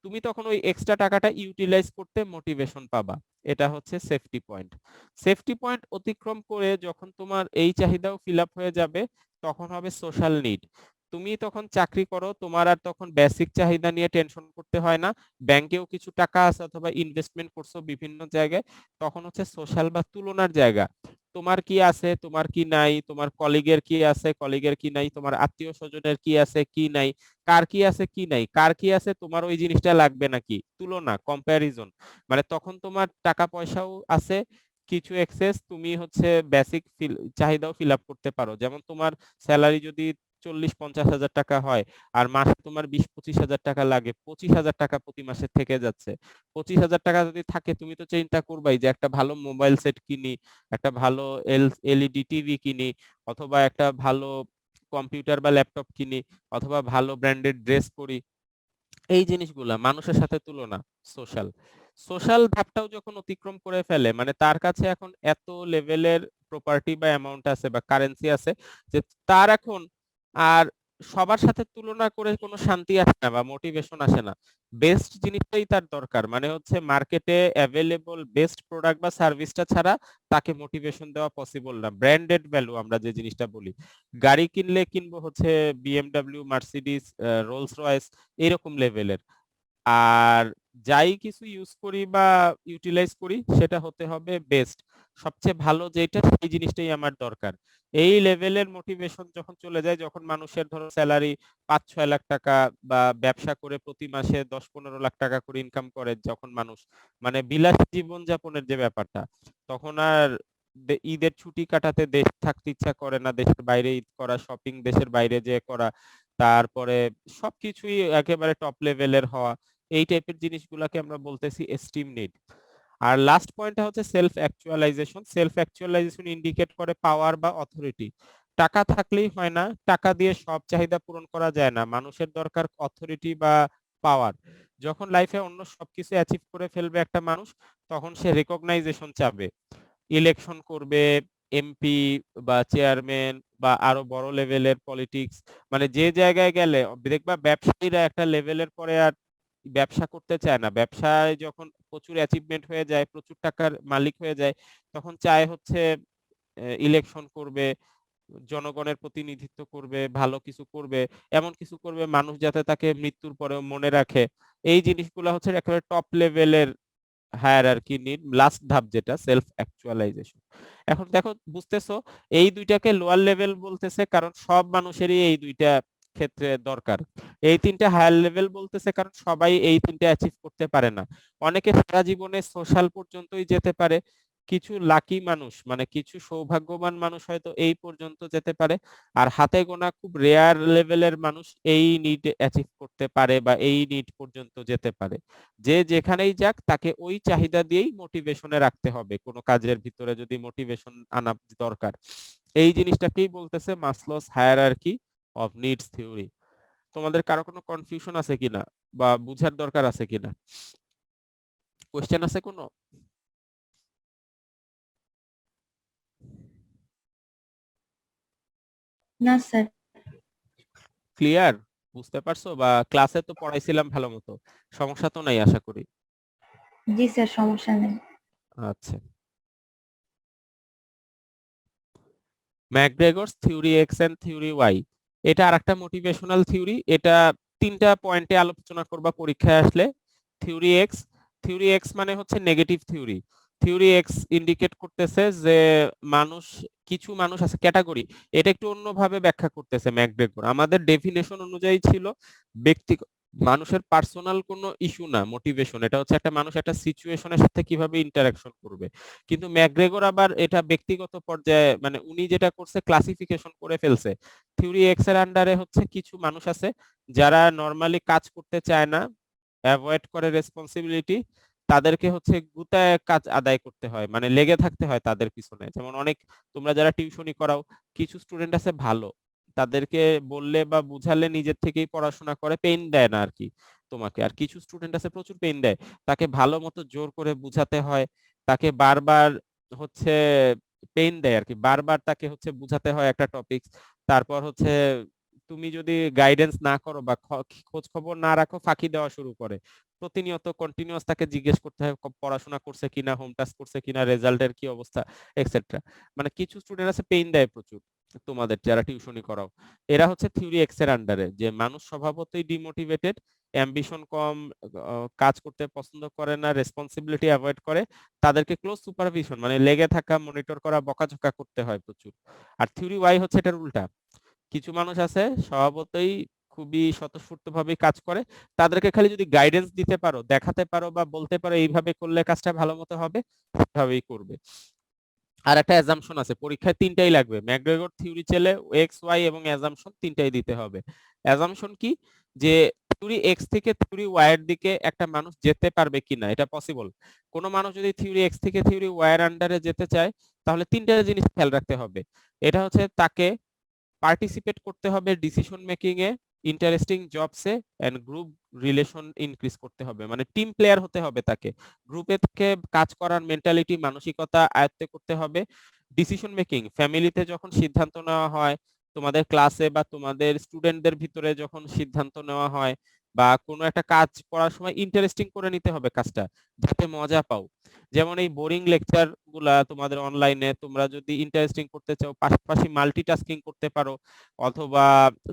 তুমি তখন ওই এক্সট্রা টাকাটা ইউটিলাইজ করতে মোটিভেশন পাবা। এটা হচ্ছে সেফটি পয়েন্ট। সেফটি পয়েন্ট অতিক্রম করে যখন তোমার এই চাহিদাও ফিল আপ হয়ে যাবে, তখন হবে সোশ্যাল নিড। তুমি তখন চাকরি করো, তোমার আর তখন বেসিক চাহিদা নিয়ে টেনশন করতে হয় না, ব্যাংকেও কিছু টাকা আছে অথবা ইনভেস্টমেন্ট করছো বিভিন্ন জায়গায়, তখন হচ্ছে সোশ্যাল বা তুলনার জায়গা। তোমার কি আছে, তোমার কি নাই, তোমার কলিগের কি আছে, কলিগের কি নাই, তোমার আত্মীয় স্বজনের কি আছে কি নাই, কার কি আছে কি নাই, কার কি আছে, তোমার ওই জিনিসটা লাগবে নাকি, তুলনা, কম্প্যারিজন। মানে তখন তোমার টাকা পয়সাও আছে, কিছু এক্সেস, তুমি হচ্ছে বেসিক চাহিদাও ফিল আপ করতে পারো। যেমন তোমার স্যালারি যদি 40-50 হাজার টাকা হয়, আর মাসে তোমার 20-25 হাজার টাকা লাগে, 25 হাজার টাকা প্রতি মাসে থেকে যাচ্ছে। 25 হাজার টাকা যদি থাকে, তুমি তো চিন্তা করবাই যে একটা ভালো মোবাইল সেট কিনি, একটা ভালো এলইডি টিভি কিনি, অথবা একটা ভালো কম্পিউটার বা ল্যাপটপ কিনি, অথবা ভালো ব্র্যান্ডেড ড্রেস পরি। এই জিনিসগুলা মানুষের সাথে তুলনা, সোশ্যাল। সোশ্যাল ধাপটাও যখন অতিক্রম করে ফেলে, মানে তার কাছে এখন এত লেভেলের প্রপার্টি বা অ্যামাউন্ট আছে বা কারেন্সি আছে যে তার এখন আর সবার সাথে তুলনা করে কোনো শান্তি আসে না বা মোটিভেশন আসে না। বেস্ট জিনিসটাই তার দরকার, মানে হচ্ছে মার্কেটে অ্যাভেলেবল বেস্ট প্রোডাক্ট বা সার্ভিসটা ছাড়া তাকে মোটিভেশন দেওয়া পসিবল না। ব্র্যান্ডেড ভ্যালু আমরা যে জিনিসটা বলি, গাড়ি কিনলে কিনবো হচ্ছে বিএমডব্লিউ, মার্সিডিস, রোলস রয়েস, এরকম লেভেলের। আর যাই কিছু ইউজ করি বা ইউটিলাইজ করি, সেটা হতে হবে বেস্ট, সবচেয়ে ভালো যেটা সেই জিনিসটাই আমার দরকার। এই লেভেলের মোটিভেশন যখন চলে যায়, যখন মানুষের ধরো স্যালারি 5-6 লাখ টাকা, বা ব্যবসা করে প্রতি মাসে 10-15 লাখ টাকা করে ইনকাম করে যখন মানুষ, মানে বিলাসী জীবন যাপনের যে ব্যাপারটা, তখন আর ঈদের ছুটি কাটাতে দেশ থাকতে ইচ্ছা করে না, দেশের বাইরে ঈদ করা, শপিং দেশের বাইরে যে করা, তারপরে সবকিছুই একেবারে টপ লেভেলের হওয়া, এই টাইপের জিনিসগুলোকে আমরা বলতেছি এস্টিম নিড। আর লাস্ট পয়েন্টটা হচ্ছে self actualisation. Self actualisation indicate করে পাওয়ার বা অথরিটি। টাকা থাকলেই হয় না, টাকা দিয়ে সব চাহিদা পূরণ করা যায় না, মানুষের দরকার অথরিটি বা পাওয়ার। যখন লাইফে অন্য সবকিছু অ্যাচিভ করে ফেলবে একটা মানুষ, তখন সে রেকগনাইজেশন চাবে, ইলেকশন করবে, এমপি বা চেয়ারম্যান বা আরো বড় লেভেলের পলিটিক্স, মানে যে জায়গায় গেলে দেখবা ব্যবসায়ীরা একটা লেভেলের পরে আর ব্যবসা করতে চায় না। ব্যবসায় যখন প্রচুর অ্যাচিভমেন্ট হয়ে যায়, প্রচুর টাকার মালিক হয়ে যায়, তখন চায় হচ্ছে ইলেকশন করবে, জনগণের প্রতিনিধিত্ব করবে, ভালো কিছু করবে, এমন কিছু করবে মানুষ যাতে তাকে মৃত্যুর পরেও মনে রাখে। এই জিনিসগুলো হচ্ছে একেবারে টপ লেভেলের হায়ারার্কি নিড, লাস্ট ধাপ যেটা সেলফ অ্যাকচুয়ালাইজেশন। এখন দেখো, বুঝতেছো, এই দুইটাকে লোয়ার লেভেল বলতেছে কারণ সব মানুষেরই এই দুইটা ক্ষেত্রে দরকার। এই তিনটা হায়ার লেভেল বলতেছে কারণ সবাই এই তিনটা অ্যাচিভ করতে পারে না। অনেকে সারা জীবনে সোশ্যাল পর্যন্তই যেতে পারে, কিছু লাকি মানুষ মানে কিছু সৌভাগ্যবান মানুষ হয়তো এই পর্যন্ত যেতে পারে, আর হাতে গোনা খুব রেয়ার লেভেলের মানুষ এই নিড অ্যাচিভ করতে পারে বা এই নিড পর্যন্ত যেতে পারে। যে যেখানেই যাক তাকে ওই চাহিদা দিয়েই মোটিভেশনে রাখতে হবে, কোনো কাজের ভিতরে যদি মোটিভেশন আনা দরকার। এই জিনিসটাকেই বলতেছে মাসলোস হায়ারার্কি অফ নিডস থিওরি। তোমাদের কারো কোনো কনফিউশন আছে কিনা বা বুঝার দরকার আছে কিনা, কোশ্চেন আছে কোনো? না স্যার। ক্লিয়ার? বুঝতে পারছো বা ক্লাসে তো পড়াইছিলাম ভালো মতো, সমস্যা তো নাই আশা করি। জি স্যার, সমস্যা নেই। আচ্ছা, McGregor's theory X and theory Y, এটা আরেকটা মোটিভেশনাল থিওরি। এটা তিনটা পয়েন্টে আলোচনা করবা পরীক্ষায় আসলে। থিওরি এক্স, থিওরি এক্স মানে হচ্ছে negative theory. Theory x indicate করতেছে যে মানুষ, কিছু মানুষ আছে ক্যাটাগরি, এটা একটু অন্যভাবে ব্যাখ্যা করতেছে ম্যাকগ্রেগর। আমাদের ডেফিনেশন অনুযায়ী ছিল ব্যক্তি মানুষের পার্সোনাল কোনো ইস্যু না মোটিভেশন, এটা হচ্ছে একটা মানুষ একটা সিচুয়েশনের সাথে কিভাবে ইন্টারাকশন করবে। কিন্তু ম্যাকগ্রেগর আবার এটা ব্যক্তিগত পর্যায়ে, মানে উনি যেটা করছে ক্লাসিফিকেশন করে ফেলছে। থিওরি এক্স এর আন্ডারে হচ্ছে কিছু মানুষ আছে যারা নরমালি কাজ করতে চায় না, অ্যাভয়েড করে রেসপন্সিবিলিটি, তাদেরকে হচ্ছে গুতায় কাজ আদায় করতে হয়, মানে লেগে থাকতে হয় তাদের পিছনে। যেমন অনেক, তোমরা যারা টিউশনি করাও, কিছু স্টুডেন্ট আছে ভালো, তাদেরকে বললে বা বুঝালে নিজের থেকেই পড়াশোনা করে, পেইন দেয় না আর কি তোমাকে। আর কিছু স্টুডেন্ট আছে প্রচুর পেইন দেয়, তাকে ভালো মতো জোর করে বুঝাতে হয়, তাকে বারবার হচ্ছে পেইন দেয় আর কি, বারবার তাকে হচ্ছে বুঝাতে হয় একটা টপিক। তারপর হচ্ছে তুমি যদি গাইডেন্স না করো বা খোঁজ খবর না রাখো, ফাঁকি দেওয়া শুরু করে। প্রতিনিয়ত কন্টিনিউয়াস তাকে জিজ্ঞেস করতে হয় পড়াশোনা করছে কিনা, হোম টাস্ক করছে কিনা, রেজাল্টের কি অবস্থা, এক্সেট্রা। মানে কিছু স্টুডেন্ট আছে পেইন দেয় প্রচুর তোমাদের যারা টিউশনি করাও। এরা হচ্ছে থিওরি এক্স এর আন্ডারে, যে মানুষ স্বভাবতই ডিমোটিভেটেড, অ্যাম্বিশন কম, কাজ করতে পছন্দ করে না, রেসপন্সিবিলিটি অ্যাভয়েড করে, তাদেরকে ক্লোজ সুপারভিশন মানে লেগে থাকা, মনিটর করা, বকাঝকা করতে হয় প্রচুর। আর থিওরি ওয়াই হচ্ছে এটার উল্টা, কিছু মানুষ আছে স্বভাবতই খুবই স্বতঃস্ফূর্তভাবে কাজ করে, তাদেরকে খালি যদি গাইডেন্স দিতে পারো, দেখাতে পারো বা বলতে পারো এইভাবে করলে কাজটা ভালো মতো হবে, সেভাবেই করবে। আর একটা অ্যাজাম্পশন আছে, পরীক্ষায় তিনটাই লাগবে, ম্যাকগ্রেগর থিওরি চেলে এক্স ওয়াই এবং অ্যাজাম্পশন তিনটাই দিতে হবে। অ্যাজাম্পশন কি, যে থিওরি এক্স থেকে থিওরি ওয়াই এর দিকে একটা মানুষ যেতে পারবে কিনা, এটা পসিবল। কোনো মানুষ যদি থিওরি এক্স থেকে থিওরি ওয়াই এর আন্ডারে যেতে চায়, তাহলে তিনটা জিনিস খেয়াল রাখতে হবে। এটা হচ্ছে তাকে পার্টিসিপেট করতে হবে ডিসিশন মেকিং এ, ইন্টারেস্টিং জবসে, এন্ড গ্রুপ রিলেশন ইনক্রিজ করতে হবে, মানে টিম প্লেয়ার হতে হবে তাকে, গ্রুপে থেকে কাজ করার মেন্টালিটি, মানসিকতা আয়ত্ত করতে হবে। ডিসিশন মেকিং, ফ্যামিলিতে যখন সিদ্ধান্ত নেওয়া হয়, তোমাদের ক্লাসে বা তোমাদের স্টুডেন্টদের ভিতরে যখন সিদ্ধান্ত নেওয়া হয়, বা কোনো একটা কাজ করার সময় ইন্টারেস্টিং করে নিতে হবে কাজটা, যাতে মজা পাও। যেমন এই বোরিং লেকচার গুলা তোমাদের অনলাইনে, তোমরা যদি ইন্টারেস্টিং করতে চাও, পাশাপাশি মাল্টিটাস্কিং করতে পারো, অথবা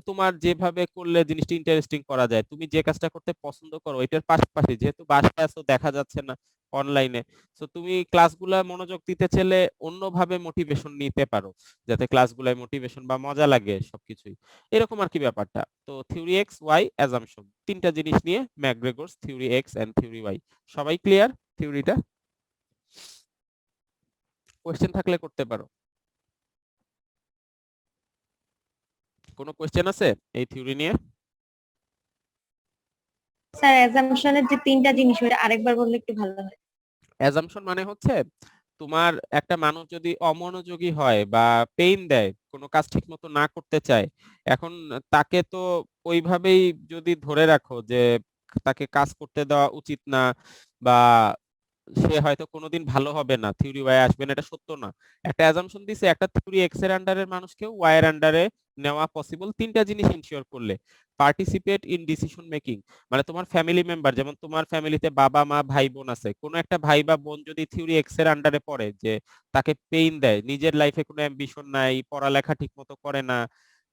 তোমার যেভাবে করলে জিনিসটা ইন্টারেস্টিং করা যায়, তুমি যে কাজটা করতে পছন্দ করো এটার পাশাপাশি, যেহেতু বাসায় আছো দেখা যাচ্ছে না অনলাইনে, তো তুমি ক্লাসগুলা মনোযোগ দিতে চাইলে অন্যভাবে মোটিভেশন নিতে পারো, যাতে ক্লাসগুলায় মোটিভেশন বা মজা লাগে সবকিছুই, এরকম আর কি ব্যাপারটা। তো থিওরি এক্স ওয়াই অ্যাজাম্পশন, তিনটা জিনিস নিয়ে McGregor's theory X and theory Y. সবাই ক্লিয়ার থিওরিটা? কোশ্চেন থাকলে করতে পারো। কোনো কোশ্চেন আছে এই থিওরি নিয়ে? স্যার, অ্যাজাম্পশনের যে তিনটা জিনিস ওটা আরেকবার বললে একটু ভালো হয়। অ্যাজাম্পশন মানে হচ্ছে তোমার একটা মানুষ যদি অমনোযোগী হয় বা পেইন দেয়, কোনো কাজ ঠিক মতো না করতে চায়, এখন তাকে তো ওইভাবেই যদি ধরে রাখো যে তাকে কাজ করতে দেওয়া উচিত না, বা সে হয়তো কোনোদিন ভালো হবে না, থিওরি ওয়াই আসবে না, এটা সত্য না। একটা অ্যাজাম্পশন দিছে, একটা থিওরি এক্স এর আন্ডারের মানুষকেও ওয়াই এর আন্ডারে নেওয়া পসিবল, তিনটা জিনিস ইনশিওর করলে। পার্টিসিপেট ইন ডিসিশন মেকিং, মানে তোমার ফ্যামিলি মেম্বার, যেমন তোমার ফ্যামিলিতে বাবা মা ভাই বোন আছে, কোনো একটা ভাই বা বোন যদি থিওরি এক্স এর আন্ডারে পড়ে, যে তাকে পেইন দেয়, নিজের লাইফে কোনো অ্যাম্বিশন নাই, পড়ালেখা ঠিক মতো করে না,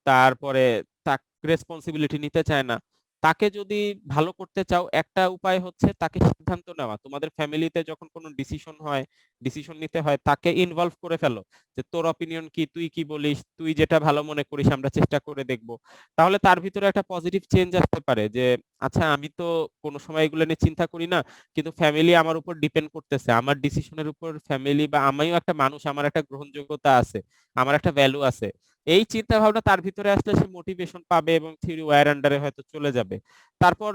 তারপরে তার রেসপন্সিবিলিটি নিতে চায় না, তাকে যদি ভালো করতে চাও, একটা উপায় হচ্ছে তাকে সিদ্ধান্ত নেওয়া। তোমাদের ফ্যামিলিতে যখন কোনো ডিসিশন নিতে হয়, তাকে ইনভলভ করে ফেলো, যে তোর অপিনিয়ন কি, তুই কি বলিস, তুই যেটা ভালো মনে করিস আমরা চেষ্টা করে দেখব। তাহলে তার ভিতরে একটা পজিটিভ চেঞ্জ আসতে পারে, যে আচ্ছা আমি তো কোনো সময় এগুলো নিয়ে চিন্তা করি না, কিন্তু ফ্যামিলি আমার উপর ডিপেন্ড করতেছে, আমার ডিসিশনের উপর ফ্যামিলি বা আমিও একটা মানুষ, আমার একটা গ্রহণযোগ্যতা আছে, আমার একটা ভ্যালু আছে। এই চিন্তা ভাবনা তার ভিতরে আসলে সে মোটিভেশন পাবে এবং থিওরি ওয়ার আন্ডারে হয়তো চলে যাবে। তারপর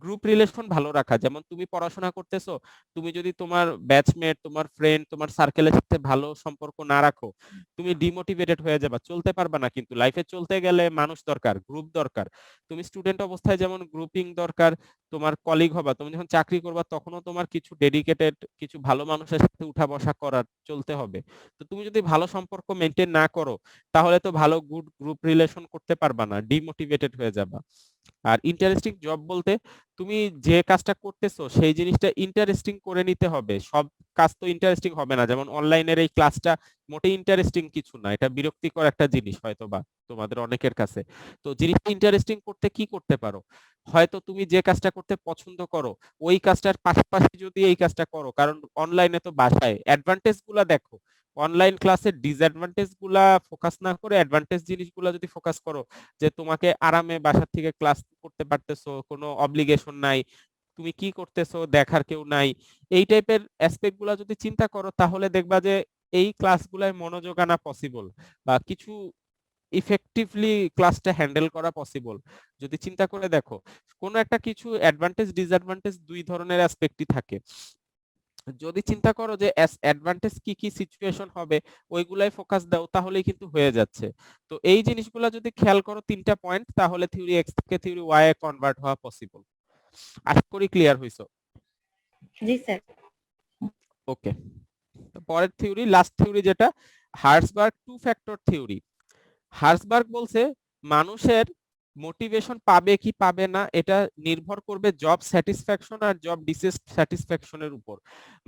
গ্রুপ রিলেশন ভালো রাখা, যেমন তুমি পড়াশোনা করতেছো, তুমি যদি তোমার ব্যাচমেট, তোমার ফ্রেন্ড, তোমার সার্কেলের সাথে ভালো সম্পর্ক না রাখো, তুমি ডিমোটিভেটেড হয়ে যাবে, চলতে পারবে না। কিন্তু লাইফে চলতে গেলে মানুষ দরকার, গ্রুপ দরকার। তুমি স্টুডেন্ট অবস্থায় যেমন গ্রুপিং দরকার, তোমার কলিগ হবা, তুমি যখন চাকরি করবা তখনও তোমার কিছু ডেডিকেটেড, কিছু ভালো মানুষের সাথে উঠা বসা করার চলতে হবে। তো তুমি যদি ভালো সম্পর্ক মেনটেন না করো, তাহলে তো ভালো গুড গ্রুপ রিলেশন করতে পারবা না, ডিমোটিভেটেড হয়ে যাবা। আর ইন্টারেস্টিং জব বলতে, তুমি যে কাজটা করতেছো সেই জিনিসটা ইন্টারেস্টিং করে নিতে হবে। সব কাজ তো ইন্টারেস্টিং হবে না, যেমন অনলাইনের এই ক্লাসটা মোটেই ইন্টারেস্টিং কিছু না, এটা বিরক্তিকর একটা জিনিস হয়তো বা তোমাদের অনেকের কাছে। তো জিনিসটা ইন্টারেস্টিং করতে কি করতে পারো, হয়তো তুমি যে কাজটা করতে পছন্দ করো ওই কাজটার পাশাপাশি যদি এই কাজটা করো, কারণ অনলাইনে তো বাসায় অ্যাডভান্টেজ গুলা দেখো, অনলাইন ক্লাসের ডিসঅ্যাডভান্টেজ গুলা ফোকাস না করে অ্যাডভান্টেজ জিনিসগুলা যদি ফোকাস করো, যে তোমাকে আরামে বাসা থেকে ক্লাস করতে পারতেছো, কোনো অব্লিগেশন নাই, তুমি কি করতেছো দেখার কেউ নাই, এই টাইপের অ্যাসপেক্ট গুলা যদি চিন্তা করো, তাহলে দেখবা যে এই ক্লাসগুলায় মনোযোগ আনা পসিবল, বা কিছু ইফেক্টিভলি ক্লাসটা হ্যান্ডেল করা পসিবল। যদি চিন্তা করে দেখো, কোনো একটা কিছু অ্যাডভান্টেজ ডিসঅ্যাডভান্টেজ দুই ধরনের অ্যাসপেক্টই থাকে। যদি চিন্তা করো যে অ্যাডভান্টেজ কি কি সিচুয়েশন হবে, ওইগুলাই ফোকাস দাও, তাহলেই কিন্তু হয়ে যাচ্ছে। তো এই জিনিসগুলো যদি খেয়াল করো, তিনটা পয়েন্ট, তাহলে থিওরি এক্স থেকে থিওরি ওয়াই এ কনভার্ট হওয়া পসিবল। আশা করি ক্লিয়ার হইছো। জি স্যার। ওকে, পরের থিওরি, লাস্ট থিওরি যেটা, হার্সবার্গ টু ফ্যাক্টর থিওরি। হার্সবার্গ বলছে মানুষের মোটিভেশন পাবে কি পাবে না এটা নির্ভর করবে জব স্যাটিসফ্যাকশন আর জব ডিসস্যাটিসফ্যাকশনের উপর।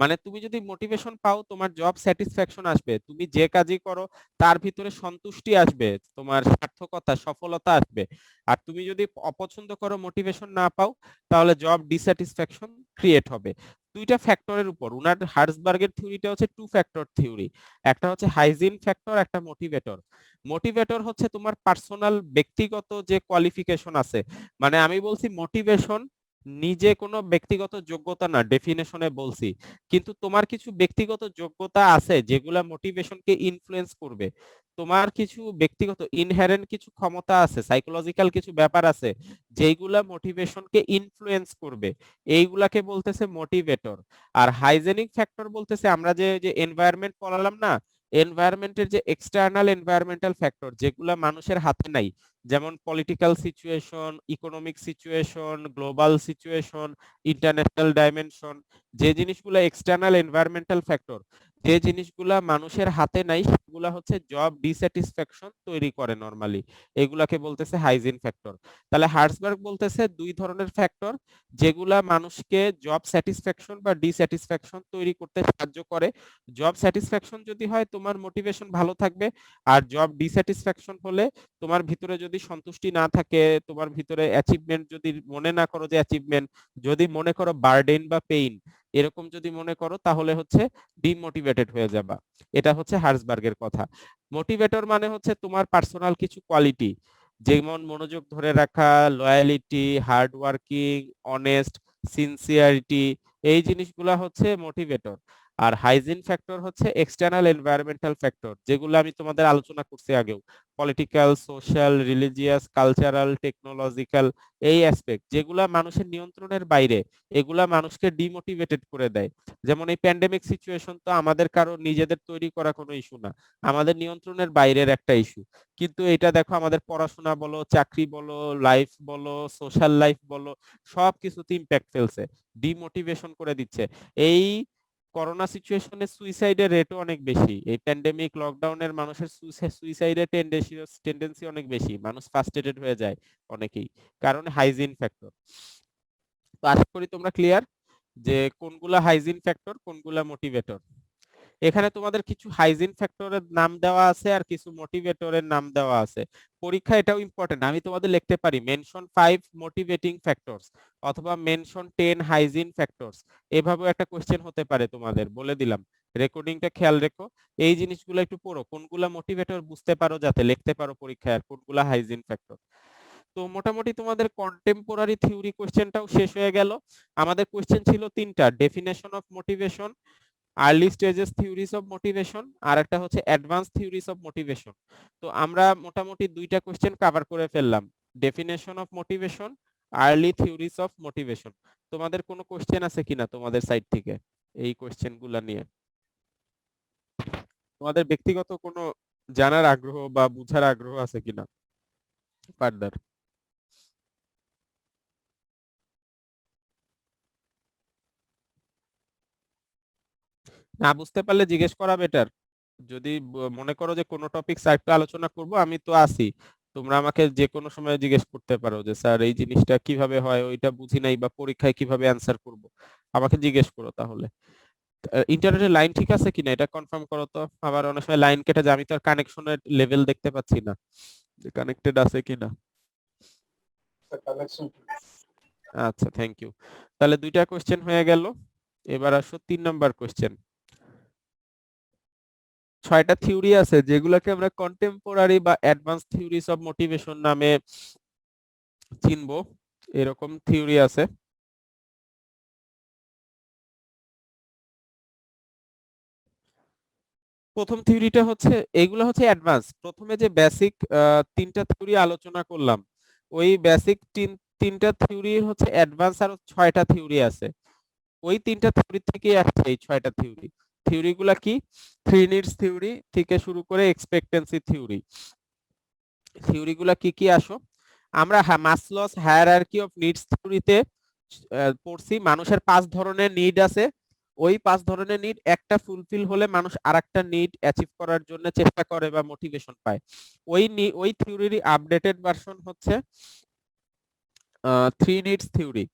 মানে তুমি যদি মোটিভেশন পাও, তোমার জব স্যাটিসফ্যাকশন আসবে, তুমি যে কাজই করো তার ভিতরে সন্তুষ্টি আসবে, তোমার সার্থকতা সফলতা আসবে। আর তুমি যদি অপছন্দ করো, মোটিভেশন না পাও, তাহলে জব ডিস্যাটিসফ্যাকশন ক্রিয়েট হবে। দুইটা ফ্যাক্টরের উপর, উনার হার্সবার্গের থিওরিটা হচ্ছে টু ফ্যাক্টর থিওরি। একটা হচ্ছে হাইজিন ফ্যাক্টর, একটা মোটিভেটর। মোটিভেটর হচ্ছে তোমার পার্সোনাল ব্যক্তিগত যে কোয়ালিফিকেশন আছে, মানে আমি বলছি মোটিভেশন নিজে কোনো ব্যক্তিগত যোগ্যতা না, ডেফিনেশনে বলছি, কিন্তু তোমার কিছু ব্যক্তিগত যোগ্যতা আছে যেগুলা মোটিভেশনকে ইনফ্লুয়েন্স করবে। তোমার কিছু ব্যক্তিগত ইনহেরেন্ট কিছু ক্ষমতা আছে, সাইকোলজিক্যাল কিছু ব্যাপার আছে যেইগুলা মোটিভেশনকে ইনফ্লুয়েন্স করবে, এইগুলাকে বলতেছে মোটিভেটর। আর হাইজেনিক ফ্যাক্টর বলতেছে, আমরা যে যে এনভায়রনমেন্ট পড়ালাম না, এনভায়রনমেন্টের যে এক্সটার্নাল এনভায়রনমেন্টাল ফ্যাক্টর যেগুলা মানুষের হাতে নাই, যেমন political situation, economic situation, global situation, international dimension, যে জিনিসগুলো এক্সটার্নাল এনভায়রনমেন্টাল ফ্যাক্টর, যে জিনিসগুলা মানুষের হাতে নাই, সেগুলা হচ্ছে জব ডিস্যাটিসফ্যাকশন তৈরি করে নরমালি, এগুলাকে বলতেছে হাইজিন ফ্যাক্টর। তাহলে হার্সবার্গ বলতেছে দুই ধরনের ফ্যাক্টর যেগুলা মানুষকে জব স্যাটিসফ্যাকশন বা ডিস্যাটিসফ্যাকশন তৈরি করতে সাহায্য করে। জব স্যাটিসফ্যাকশন যদি হয়, তোমার মোটিভেশন ভালো থাকবে। আর জব ডিস্যাটিসফ্যাকশন হলে, তোমার ভিতরে যদি সন্তুষ্টি না থাকে, তোমার ভিতরে অ্যাচিভমেন্ট যদি মনে না করো যে অ্যাচিভমেন্ট, যদি মনে করো বার্ডেন বা পেইন, এরকম যদি মনে করো, তাহলে হচ্ছে ডিমোটিভেটেড হয়ে যাবা। এটা হচ্ছে হার্সবার্গের কথা। মোটিভেটর মানে হচ্ছে তোমার পার্সোনাল কিছু কোয়ালিটি, যেমন মনোযোগ ধরে রাখা, loyalty, hard working, honest, sincerity, এই জিনিসগুলা হচ্ছে মোটিভেটর। আর হাইজিন ফ্যাক্টর হচ্ছে এক্সটার্নাল এনভায়রনমেন্টাল ফ্যাক্টর, যেগুলো আমি তোমাদের আলোচনা করছি আগেও, political, social, religious, cultural, technological, এই অ্যাসপেক্ট যেগুলা মানুষের নিয়ন্ত্রণের বাইরে, এগুলা মানুষকে ডিমোটিভেটেড করে দেয়। যেমন এই প্যান্ডেমিক সিচুয়েশন তো আমাদের কারো নিজেদের তৈরি করা কোনো ইস্যু না, আমাদের নিয়ন্ত্রণের বাইরের একটা ইস্যু, কিন্তু এটা দেখো আমাদের পড়াশোনা বলো, চাকরি বলো, লাইফ বলো, সোশ্যাল লাইফ বলো, সব কিছুতে ইম্প্যাক্ট ফেলছে, ডিমোটিভেশন করে দিচ্ছে। এই করোনা সিচুয়েশনে সুইসাইডের রেটও অনেক বেশি, এই প্যান্ডেমিক লকডাউনের মানুষের সুইসাইডের টেন্ডেন্সি অনেক বেশি, মানুষ ফার্স্ট্রেটেড হয়ে যায় অনেকেই, কারণ হাইজিন ফ্যাক্টর। তো আশা করি তোমরা ক্লিয়ার যে কোনগুলা হাইজিন ফ্যাক্টর, কোনগুলা মোটিভেটর। এখানে তোমাদের কিছু হাইজিন ফ্যাক্টরের নাম দেওয়া আছে আর কিছু মোটিভেটরের নাম দেওয়া আছে। পরীক্ষা এটাও ইম্পর্টেন্ট, আমি তোমাদের লিখতে পারি মেনশন 5 মোটিভেটিং ফ্যাক্টরস অথবা মেনশন 10 হাইজিন ফ্যাক্টরস, এভাবেও একটা কোশ্চেন হতে পারে তোমাদের, বলে দিলাম। রেকর্ডিংটা খেয়াল রেখো, এই জিনিসগুলো একটু পড়ো, কোনগুলা মোটিভেটর বুঝতে পারো যাতে লিখতে পারো পরীক্ষায়, আর কোনগুলা হাইজিন ফ্যাক্টর। তো মোটামুটি তোমাদের কন্টেম্পোরারি থিওরি কোশ্চেনটাও শেষ হয়ে গেল। আমাদের কোশ্চেন ছিল তিনটা, definition of motivation, early stages theories of motivation, আর একটা হচ্ছে অ্যাডভান্স থিওরিজ অফ মোটিভেশন। তো আমরা মোটামুটি দুইটা কোশ্চেন কভার করে ফেললাম, definition of motivation, early theories of motivation. তোমাদের কোনো কোশ্চেন আছে কিনা তোমাদের সাইড থেকে এই কোশ্চেনগুলো নিয়ে? তোমাদের ব্যক্তিগত কোনো জানার আগ্রহ বা বুঝার আগ্রহ আছে কিনা ফার্দার? না বুঝতে পারলে জিজ্ঞেস করা বেটার। যদি মনে করো যে কোনো টপিক একটু আলোচনা করব, আমি তো আছি, তোমরা আমাকে যে কোনো সময় জিজ্ঞেস করতে পারো যে স্যার এই জিনিসটা কিভাবে হয়, ওইটা বুঝি নাই, বা পরীক্ষায় কিভাবে অ্যান্সার করব, আমাকে জিজ্ঞেস করো তাহলে। ইন্টারনেটের লাইন ঠিক আছে কিনা এটা কনফার্ম করো তো। আবার অনেক সময় লাইন কেটে যায়, আমি তো আর কানেকশনের লেভেল দেখতে পাচ্ছি না যে কানেক্টেড আছে কিনা। আচ্ছা, থ্যাংক ইউ। তাহলে দুইটা কোশ্চেন হয়ে গেল, এবার আসো 3 নম্বর কোশ্চেন। 6টা থিওরি আছে যেগুলোকে আমরা কন্টেম্পোরারি বা অ্যাডভান্স থিওরিজ অফ মোটিভেশন নামে চিনবো। এরকম থিওরি আছে। প্রথম থিওরিটা হচ্ছে, এইগুলো হচ্ছে অ্যাডভান্স। প্রথমে যে বেসিক 3টা থিওরি আলোচনা করলাম, ওই বেসিক 3টা থিওরি হচ্ছে অ্যাডভান্স, আর 6টা থিওরি আছে, ওই 3টা থিওরি থেকে আসছে এই 6টা থিওরি। থিওরিগুলা কি? 3 নিডস থিওরি থেকে শুরু করে এক্সপেক্টেন্সি থিওরি। থিওরিগুলা কি কি আসো? আমরা মাসলোস হায়ারার্কি অফ নিডস থিওরিতে পড়ছি মানুষের 5 ধরনের নিড আছে, ওই 5 ধরনের নিড একটা ফুলফিল হলে মানুষ আরেকটা নিড অ্যাচিভ করার জন্য চেষ্টা করে বা মোটিভেশন পায়। ওই থিওরির আপডেটেড ভার্সন হচ্ছে 3 নিডস থিওরি।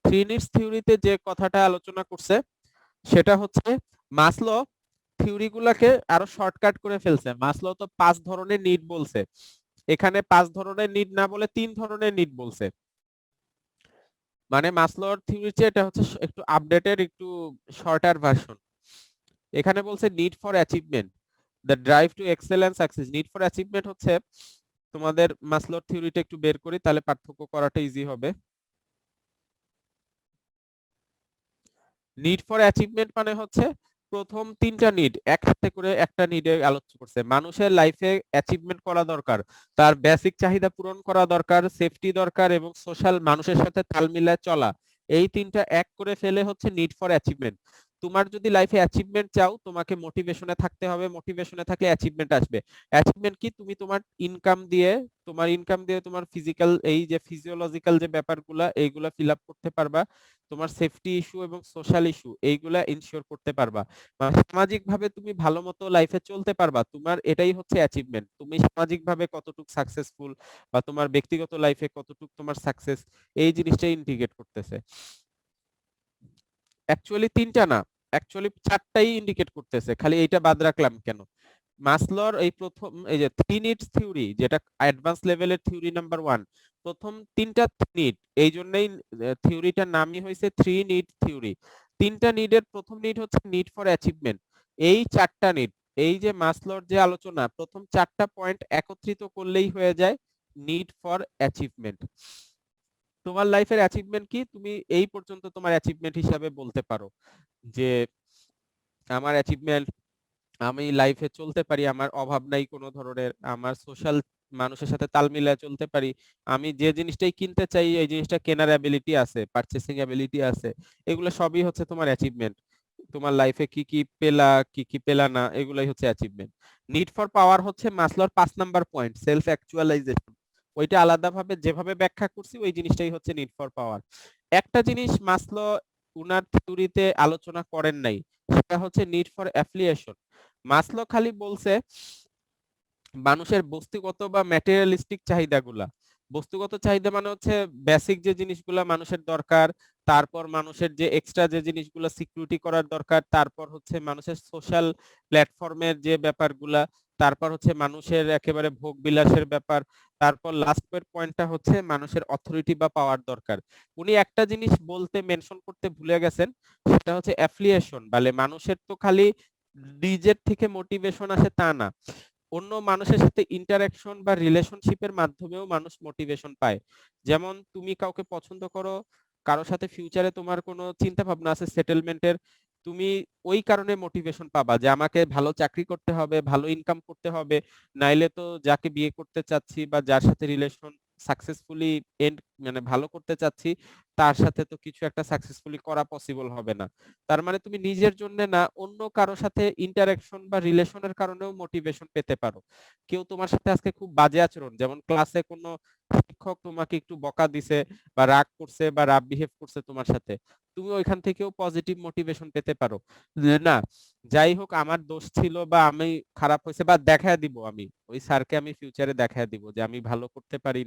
3 নিডস থিওরিতে যে কথাটা আলোচনা করছে সেটা হচ্ছে, মাসলো থিওরিগুলোকে আরো শর্টকাট করে ফেলছে। মাসলো তো 5 ধরনের নিড বলছে, এখানে 5 ধরনের নিড না বলে 3 ধরনের নিড বলছে। মানে মাসলোর থিওরি চেয়ে এটা হচ্ছে একটু আপডেটেড, একটু শর্টার ভার্সন। এখানে বলছে need for achievement, the drive to excellence success. Need for achievement হচ্ছে, তোমাদের মাসলোর থিওরিটা একটু বের করি তাহলে পার্থক্য করাটা ইজি হবে। নিড ফর অ্যাচিভমেন্ট মানে হচ্ছে প্রথম 3টা নিড একসাথে করে একটা নিডে আলোচনা করছে। মানুষের লাইফে অ্যাচিভমেন্ট করা দরকার, তার বেসিক চাহিদা পূরণ করা দরকার, সেফটি দরকার, এবং সোশ্যাল মানুষের সাথে তাল মিলায় চলা। এই 3টা এক করে ফেলে হচ্ছে নিড ফর অ্যাচিভমেন্ট। তোমার যদি লাইফে অ্যাচিভমেন্ট চাও, তোমাকে মোটিভেশনে থাকতে হবে, মোটিভেশনে থাকলে অ্যাচিভমেন্ট আসবে। অ্যাচিভমেন্ট কি? তুমি তোমার ইনকাম দিয়ে, তোমার ফিজিক্যাল এই যে ফিজিওলজিক্যাল যে ব্যাপারগুলা এইগুলা ফিল আপ করতে পারবা, তোমার সেফটি ইস্যু এবং সোশ্যাল ইস্যু এইগুলা ইনশিওর করতে পারবা, মানে সামাজিক ভাবে তুমি ভালো মতো লাইফে চলতে পারবা, তোমার এটাই হচ্ছে অ্যাচিভমেন্ট। তুমি সামাজিক ভাবে কতটুকু সাকসেসফুল বা তোমার ব্যক্তিগত লাইফে কতটুকু তোমার সাকসেস, এই জিনিসটা ইন্ডিকেট করতেছে। অ্যাকচুয়ালি 3টা না, অ্যাকচুয়ালি 4টাই ইন্ডিকেট করতেছে, খালি এইটা বাদ রাখলাম কেন? মাসলোর এই প্রথম এই যে 3 নিডস থিওরি, যেটা অ্যাডভান্স লেভেলের থিওরি নাম্বার 1, প্রথম 3টা নিড, এই জন্যই থিওরিটার নামই হয়েছে 3 নিড থিওরি। 3টা নিডের প্রথম নিড হচ্ছে নিড ফর অ্যাচিভমেন্ট। এই 4টা নিড, এই যে মাসলোর যে আলোচনা, প্রথম 4টা পয়েন্ট একত্রিত করলেই হয়ে যায় নিড ফর অ্যাচিভমেন্ট। তোমার লাইফের অ্যাচিভমেন্ট কি, তুমি এই পর্যন্ত তোমার অ্যাচিভমেন্ট হিসাবে বলতে পারো যে আমার অ্যাচিভমেন্ট, আমি লাইফে চলতে পারি, আমার অভাব নাই কোনো ধরনের, আমার সোশ্যাল মানুষের সাথে তাল মিলিয়ে চলতে পারি, আমি যে জিনিসটাই কিনতে চাই এই জিনিসটা কেনার অ্যাবিলিটি আছে, পারচেসিং অ্যাবিলিটি আছে, এগুলো সবই হচ্ছে তোমার অ্যাচিভমেন্ট। তোমার লাইফে কি কি পেলা, কি কি পেলা না, এগুলাই হচ্ছে অ্যাচিভমেন্ট। নিড ফর পাওয়ার হচ্ছে মাসলোর 5 নাম্বার পয়েন্ট, সেলফ অ্যাকচুয়ালাইজেশন। ওইটা আলাদাভাবে যেভাবে ব্যাখ্যা করছি ওই জিনিসটাই হচ্ছে নিড ফর পাওয়ার। একটা জিনিস মাসলো উনার থিওরিতে আলোচনা করেন নাই, সেটা হচ্ছে নিড ফর অ্যাফিলিয়েশন। মাসলো খালি বলছে মানুষের বস্তুগত বা ম্যাটেরিয়ালিস্টিক চাহিদাগুলা, বস্তুগত চাহিদা মানে হচ্ছে বেসিক যে জিনিসগুলা মানুষের দরকার, তারপর মানুষের যে এক্সট্রা যে জিনিসগুলো সিকিউরিটি করার দরকার, তারপর হচ্ছে মানুষের সোশ্যাল প্ল্যাটফর্মের যে ব্যাপারগুলা, তারপর হচ্ছে মানুষের একেবারে ভোগ বিলাসের ব্যাপার, তারপর লাস্ট পয়েন্টটা হচ্ছে মানুষের অথরিটি বা পাওয়ার দরকার। উনি একটা জিনিস বলতে মেনশন করতে ভুলে গেছেন, সেটা হচ্ছে অ্যাফিলিয়েশন। মানে মানুষের তো খালি নিজের থেকে মোটিভেশন আসে তা না, অন্য মানুষের সাথে ইন্টারাকশন বা রিলেশনশিপের মাধ্যমেও মানুষ মোটিভেশন পায়। যেমন তুমি কাউকে পছন্দ করো, কারোর সাথে ফিউচারে তোমার কোনো চিন্তা ভাবনা আছে সেটেলমেন্টের, তুমি ওই কারণে মোটিভেশন পাবা যে আমাকে ভালো চাকরি করতে হবে, ভালো ইনকাম করতে হবে, নাইলে তো যাকে বিয়ে করতে চাচ্ছি বা যার সাথে রিলেশন সাকসেসফুলি এন্ড মানে ভালো করতে চাচ্ছি, তার সাথে তো কিছু একটা সাকসেসফুলি করা পসিবল হবে না। তার মানে তুমি নিজের জন্য না, অন্য কারো সাথে ইন্টারাকশন বা রিলেশনের কারণেও মোটিভেশন পেতে পারো। কেউ তোমার সাথে আজকে খুব বাজে আচরণ, যেমন ক্লাসে কোনো শিক্ষক তোমাকে একটু বকা দিছে বা রাগ করছে বা রাব বিহেভ করছে তোমার সাথে, তুমি ওইখান থেকেও পজিটিভ মোটিভেশন পেতে পারো যে না, যাই হোক আমার দোষ ছিল বা আমি খারাপ হয়েছে, বা দেখায় দিব আমি ওই স্যারকে, আমি ফিউচারে দেখায় দিব যে আমি ভালো করতে পারি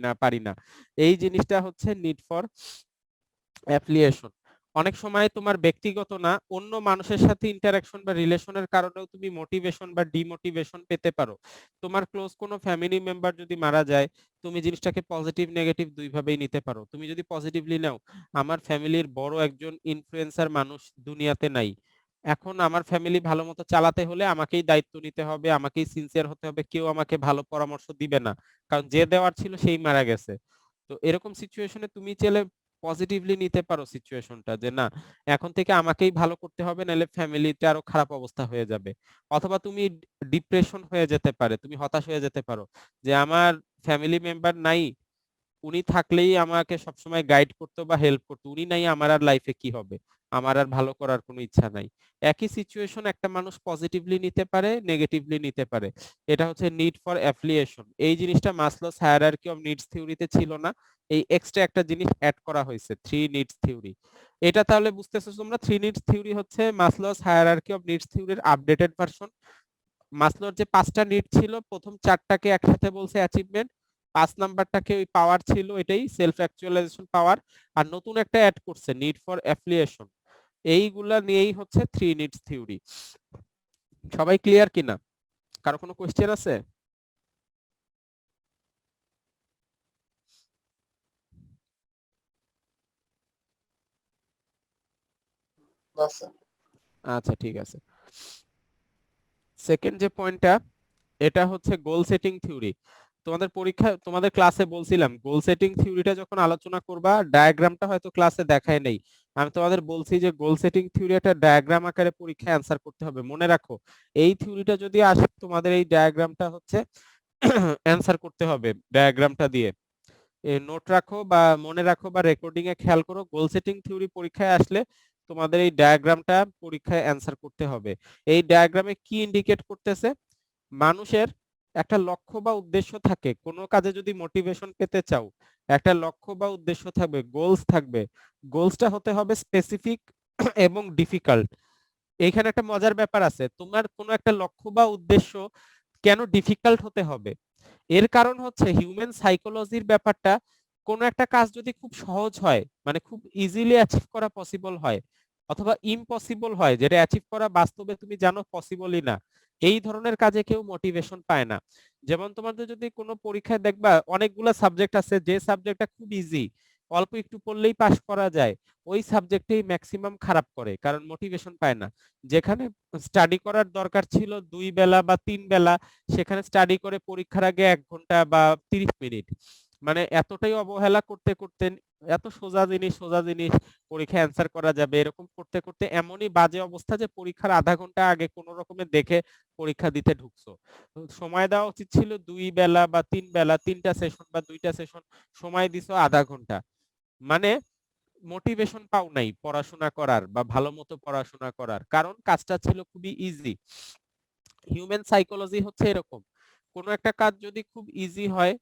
না। এই জিনিসটা হচ্ছে নিড ফর অ্যাফিলিয়েশন। অনেক সময় তোমার ব্যক্তিগত না, অন্য মানুষের সাথে ইন্টারাকশন বা রিলেশনের কারণেও তুমি মোটিভেশন বা ডিমোটিভেশন পেতে পারো। তোমার ক্লোজ কোনো ফ্যামিলি মেম্বার যদি মারা যায়, তুমি জিনিসটাকে পজিটিভ নেগেটিভ দুই ভাবেই নিতে পারো। তুমি যদি পজিটিভলি নাও, আমার ফ্যামিলির বড় একজন ইনফ্লুয়েন্সার মানুষ দুনিয়াতে নাই, এখন আমার ফ্যামিলি ভালো মতো চালাতে হলে আমাকেই দায়িত্ব নিতে হবে, আমাকেই সিনসিয়ার হতে হবে, কেউ আমাকে ভালো পরামর্শ দিবে না, কারণ যে দেওয়ার ছিল সেই মারা গেছে। তো এরকম সিচুয়েশনে তুমি চাইলে পজিটিভলি নিতে পারো সিচুয়েশনটা, যে না, এখন থেকে আমাকেই ভালো করতে হবে, নাহলে ফ্যামিলিতে আরো খারাপ অবস্থা হয়ে যাবে। অথবা তুমি ডিপ্রেশন হয়ে যেতে পারে, তুমি হতাশ হয়ে যেতে পারো যে আমার ফ্যামিলি মেম্বার নাই, উনি থাকলেই আমাকে সবসময় গাইড করতো বা হেল্প করতো, উনি নাই, আমার আর লাইফে কি হবে, আমার আর ভালো করার কোনো ইচ্ছা নাই। একই সিচুয়েশন একটা মানুষ পজিটিভলি নিতে পারে, নেগেটিভলি নিতে পারে। এটা হচ্ছে নিড ফর অ্যাফিলিয়েশন। এই জিনিসটা মাসলোস হায়ারার্কি অফ নিডস থিওরিতে ছিল না, এই এক্সট্রা একটা জিনিস অ্যাড করা হয়েছে, থ্রি নিডস থিওরি। এটা তাহলে বুঝতেছো তোমরা, থ্রি নিডস থিওরি হচ্ছে মাসলোস হায়ারার্কি অফ নিডস থিওরির আপডেটেড ভার্সন। মাসলোর যে পাঁচটা নিড ছিল, প্রথম চারটাকে একসাথে বলছে অ্যাচিভমেন্ট, 5 নাম্বারটাকে ওই পাওয়ার ছিল, এটাই সেলফ অ্যাকচুয়ালাইজেশন পাওয়ার, আর নতুন একটা অ্যাড করছে নিড ফর অ্যাফিলিয়েশন। এইগুলা নিয়েই হচ্ছে থ্রি নিডস থিওরি। সবাই ক্লিয়ার কিনা? কারো কোনো কোয়েশ্চেন আছে? আচ্ছা ঠিক আছে। সেকেন্ড যে পয়েন্টটা, এটা হচ্ছে গোল সেটিং থিওরি। তোমাদের পরীক্ষা, তোমাদের ক্লাসে বলছিলাম গোল সেটিং থিওরিটা যখন আলোচনা করবা, ডায়াগ্রামটা হয়তো ক্লাসে দেখায় নেই, আমি তোমাদের বলছি যে গোল সেটিং থিওরি একটা ডায়াগ্রাম আকারে পরীক্ষায় অ্যান্সার করতে হবে। মনে রাখো, এই থিওরিটা যদি আসে, তোমাদের এই ডায়াগ্রামটা হচ্ছে অ্যান্সার করতে হবে ডায়াগ্রামটা দিয়ে। নোট রাখো বা মনে রাখো বা রেকর্ডিং এ খেয়াল করো, গোল সেটিং থিওরি পরীক্ষায় আসলে তোমাদের এই ডায়াগ্রামটা পরীক্ষায় অ্যান্সার করতে হবে। এই ডায়াগ্রামে কি ইন্ডিকেট করতেছে? মানুষের একটা লক্ষ্য বা উদ্দেশ্য থাকে, কোনো কাজে যদি মোটিভেশন পেতে চাও, একটা লক্ষ্য বা উদ্দেশ্য থাকবে, গোলস থাকবে। গোলসটা হতে হবে স্পেসিফিক এবং ডিফিকাল্ট। এইখানে একটা মজার ব্যাপার আছে, তোমার কোনো একটা লক্ষ্য বা উদ্দেশ্য কেন ডিফিকাল্ট হতে হবে? এর কারণ হচ্ছে হিউম্যান সাইকোলজির ব্যাপারটা, কোনো একটা কাজ যদি খুব সহজ হয়, মানে খুব ইজিলি অ্যাচিভ করা পসিবল হয়, অথবা ইম্পসিবল হয়, যেটা অ্যাচিভ করা বাস্তবে তুমি জানো পসিবলই না, এই ধরনের কাজে কেউ মোটিভেশন পায় না। যেমন তোমাদের যদি কোনো পরীক্ষায় দেখবা অনেকগুলো সাবজেক্ট আছে, যে সাবজেক্টটা খুব ইজি, অল্প একটু পড়লেই পাস করা যায়, ওই সাবজেক্টেই ম্যাক্সিমাম খারাপ করে, কারণ মোটিভেশন পায় না। যেখানে স্টাডি করার দরকার ছিল 2 বেলা বা 3 বেলা, সেখানে স্টাডি করে পরীক্ষার আগে 1 ঘন্টা বা 30 মিনিট, মানে এতটাই অবহেলা করতে করতে, এত সোজা জিনিস পরীক্ষা অ্যান্সার করা যাবে, এরকম করতে করতে এমনই বাজে অবস্থা যে পরীক্ষার আধা ঘন্টা আগে কোন রকমে দেখে পরীক্ষা দিতে ঢুকছো। তো সময় দেওয়া উচিত ছিল 2 বেলা বা 3 বেলা, 3টা সেশন বা 2টা সেশন, সময় দিছো আধা ঘন্টা, মানে মোটিভেশন পাও নাই পড়াশোনা করার বা ভালো মতো পড়াশোনা করার, কারণ কাজটা ছিল খুবই ইজি। হিউম্যান সাইকোলজি হচ্ছে এরকম, কোনো একটা কাজ যদি খুব ইজি হয়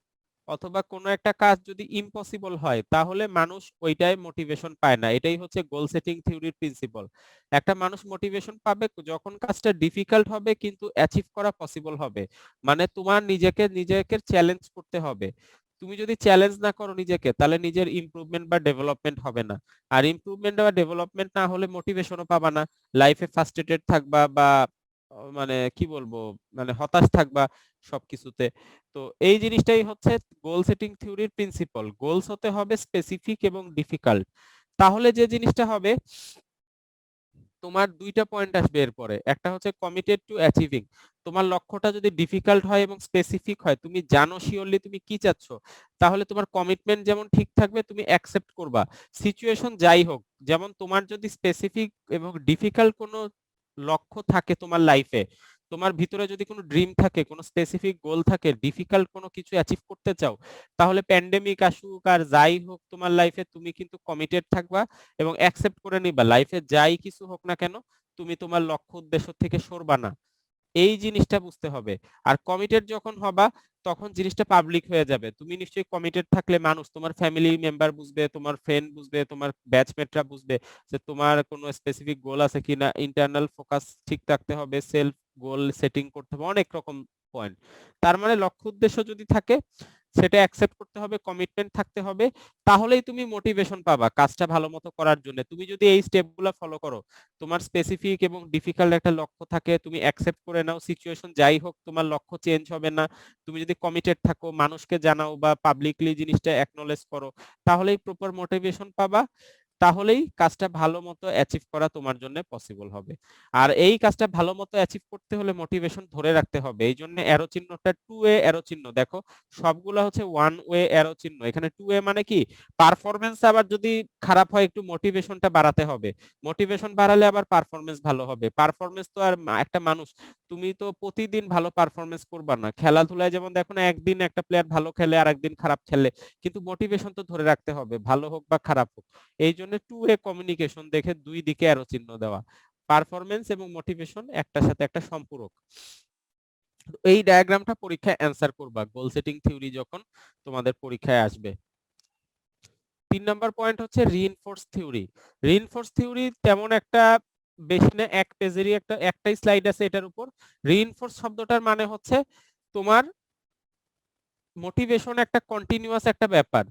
অথবা কোনো একটা কাজ যদি ইম্পসিবল হয়, তাহলে মানুষ ওইটাই মোটিভেশন পায় না। এটাই হচ্ছে গোল সেটিং থিওরির প্রিন্সিপাল। একটা মানুষ মোটিভেশন পাবে যখন কাজটা ডিফিকাল্ট হবে কিন্তু অ্যাচিভ করা পসিবল হবে, মানে তোমার নিজেকে নিজেকে চ্যালেঞ্জ করতে হবে। তুমি যদি চ্যালেঞ্জ না করো নিজেকে, তাহলে নিজের ইমপ্রুভমেন্ট বা ডেভেলপমেন্ট হবে না। আর ইমপ্রুভমেন্ট বা ডেভেলপমেন্ট না হলে মোটিভেশনও পাবা না, লাইফে ফ্রাস্ট্রেটেড থাকবা বা মানে কি বলবো, মানে হতাশ থাকবা সবকিছুতে। তো এই জিনিসটাই হচ্ছে গোল সেটিং থিওরির প্রিন্সিপাল। গোলস হতে হবে স্পেসিফিক এবং ডিফিকাল্ট। তাহলে যে জিনিসটা হবে, তোমার দুইটা পয়েন্ট আসবে এরপরে। একটা হচ্ছে কমিটেড টু অ্যাচিভিং। তোমার লক্ষ্যটা যদি ডিফিকাল্ট হয় এবং স্পেসিফিক হয়, তুমি জানো শিওরলি তুমি কি চাচ্ছ, তাহলে তোমার কমিটমেন্ট যেমন ঠিক থাকবে, তুমি অ্যাকসেপ্ট করবা সিচুয়েশন যাই হোক। যেমন তোমার যদি স্পেসিফিক এবং ডিফিকাল্ট কোনো লক্ষ্য থাকে তোমার লাইফে, তোমার ভিতরে যদি কোনো ড্রিম থাকে, কোনো স্পেসিফিক গোল থাকে, ডিফিকাল্ট কোনো কিছু অ্যাচিভ করতে চাও, তাহলে প্যান্ডেমিক আসুক আর যাই হোক তোমার লাইফে, তুমি কিন্তু কমিটেড থাকবা এবং অ্যাকসেপ্ট করে নিবা লাইফে যাই কিছু হোক না কেন, তুমি তোমার লক্ষ্য উদ্দেশ্য থেকে সরবা না। এই জিনিসটা বুঝতে হবে। আর কমিটেড যখন হবা, তখন জিনিসটা পাবলিক হয়ে যাবে। তুমি নিশ্চয়ই কমিটেড থাকলে মানুষ, তোমার ফ্যামিলি মেম্বার বুঝবে, তোমার ফ্রেন্ড বুঝবে, তোমার ব্যাচমেটরা বুঝবে যে তোমার কোনো স্পেসিফিক গোল আছে কিনা, ইন্টারনাল ফোকাস ঠিক রাখতে হবে, সেলফ গোল সেটিং করতে হবে, অনেক রকম পয়েন্ট। তার মানে লক্ষ্য উদ্দেশ্য যদি থাকে, সেটা অ্যাকসেপ্ট করতে হবে, কমিটমেন্ট থাকতে হবে, তাহলেই তুমি মোটিভেশন পাবা কাজটা ভালো মতো করার জন্য। তুমি যদি এই স্টেপগুলো ফলো করো, তোমার স্পেসিফিক এবং ডিফিকাল্ট একটা লক্ষ্য থাকে, তুমি অ্যাকসেপ্ট করে নাও, সিচুয়েশন যাই হোক তোমার লক্ষ্য চেঞ্জ হবে না, তুমি যদি কমিটেড থাকো, মানুষকে জানাও বা পাবলিকলি জিনিসটা অ্যাকনলেজ করো, তাহলেই প্রপার মোটিভেশন পাবা, তাহলেই কাজটা ভালো মতো অ্যাচিভ করা তোমার জন্য পসিবল হবে। আর এই কাজটা ভালো মতো অ্যাচিভ করতে হলে মোটিভেশন ধরে রাখতে হবে। এই জন্য অ্যারো চিহ্নটা 2 ওয়ে অ্যারো চিহ্ন, দেখো সবগুলা হচ্ছে 1 ওয়ে অ্যারো চিহ্ন। এখানে 2 ওয়ে মানে কি, পারফরমেন্স আবার যদি খারাপ হয়, একটু মোটিভেশনটা বাড়াতে হবে, মোটিভেশন বাড়ালে আবার পারফরমেন্স ভালো হবে। পারফরমেন্স তো আর একটা মানুষ, তুমি তো প্রতিদিন ভালো পারফরমেন্স করবা না। খেলাধুলায় যেমন দেখো না, একদিন একটা প্লেয়ার ভালো খেলে আর একদিন খারাপ খেলে, কিন্তু মোটিভেশন তো ধরে রাখতে হবে, ভালো হোক বা খারাপ হোক। এই জন্য 2 ওয়ে কমিউনিকেশন দেখে দুই দিকে অ্যারো চিহ্ন দেওয়া, পারফরমেন্স এবং মোটিভেশন একটার সাথে একটা সম্পূরক। এই ডায়াগ্রামটা পরীক্ষায় অ্যান্সার করবা গোল সেটিং থিওরি যখন তোমাদের পরীক্ষায় আসবে। 3 নম্বর পয়েন্ট হচ্ছে রিইনফোর্স থিওরি। রিইনফোর্স থিওরি তেমন একটা বেশি না, এক পেজেরই একটাই স্লাইড আছে এটার উপর। রিইনফোর্স শব্দটার মানে হচ্ছে তোমার মোটিভেশন একটা কন্টিনিউয়াস একটা ব্যাপার,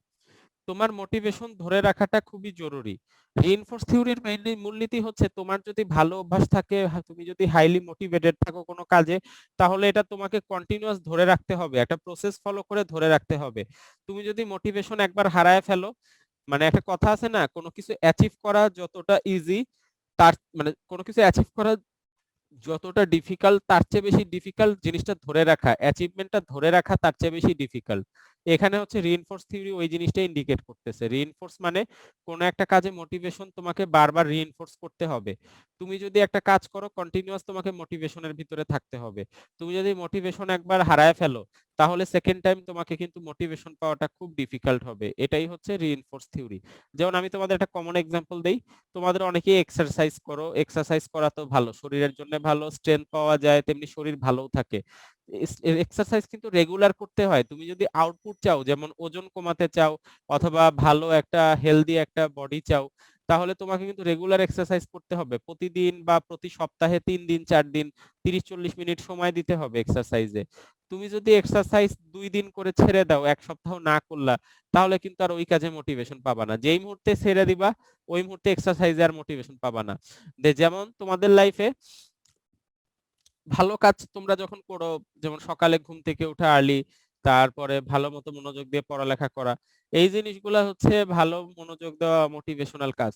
তোমার মোটিভেশন ধরে রাখাটা খুবই জরুরি। রিইনফোর্স থিওরির মেইনলি মূলনীতি হচ্ছে, তোমার যদি ভালো অভ্যাস থাকে, তুমি যদি হাইলি মোটিভেটেড থাকো কোনো কাজে, তাহলে এটা তোমাকে কন্টিনিউয়াস ধরে রাখতে হবে, একটা প্রসেস ফলো করে ধরে রাখতে হবে। তুমি যদি মোটিভেশন একবার হারায় ফেলো, মানে একটা কথা আছে না, কোনো কিছু অ্যাচিভ করা যতটা ইজি, তার মানে কোনো কিছু অ্যাচিভ করা যতটা ডিফিকাল্ট, তার চেয়ে বেশি ডিফিকাল্ট জিনিসটা ধরে রাখা, অ্যাচিভমেন্টটা ধরে রাখা তার চেয়ে বেশি ডিফিকাল্ট। এখানে হচ্ছে রিইনফোর্স থিওরি ওই জিনিসটা ইন্ডিকেট করতেছে। রিইনফোর্স মানে কোন একটা কাজে মোটিভেশন তোমাকে বারবার রিইনফোর্স করতে হবে। তুমি যদি একটা কাজ করো কন্টিনিউয়াস, তোমাকে মোটিভেশনের ভিতরে থাকতে হবে। তুমি যদি মোটিভেশন একবার হারায় ফেলো, তাহলে সেকেন্ড টাইম তোমাকে কিন্তু মোটিভেশন পাওয়াটা খুব ডিফিকাল্ট হবে। এটাই হচ্ছে রিইনফোর্স থিওরি। যেমন আমি তোমাদের একটা কমন এক্সাম্পল দেই, তোমাদের অনেকেই এক্সারসাইজ করো, এক্সারসাইজ করা তো ভালো, শরীরের জন্য ভালো, স্ট্রেংথ পাওয়া যায়, তেমনি শরীর ভালোও থাকে। এক্সারসাইজ কিন্তু রেগুলার করতে হয়। তুমি যদি আউটপুট চাও, যেমন ওজন কমাতে চাও অথবা ভালো একটা হেলদি একটা বডি চাও, তাহলে তোমাকে কিন্তু রেগুলার এক্সারসাইজ করতে হবে, প্রতিদিন বা প্রতি সপ্তাহে 3 দিন 4 দিন 30-40 মিনিট সময় দিতে হবে এক্সারসাইজে। তুমি যদি এক্সারসাইজ 2 দিন করে ছেড়ে দাও, এক সপ্তাহ না করলা, তাহলে কিন্তু আর ওই কাজে মোটিভেশন পাবা না। যেই মুহূর্তে ছেড়ে দিবা, ওই মুহূর্তে এক্সারসাইজে আর মোটিভেশন পাবা না। যেমন তোমাদের লাইফে ভালো কাজ তোমরা যখন করো, যেমন সকালে ঘুম থেকে উঠা আর্লি, তারপরে ভালো মতো মনোযোগ দিয়ে পড়ালেখা করা, এই জিনিসগুলা হচ্ছে ভালো মনোযোগ দেওয়া মোটিভেশনাল কাজ।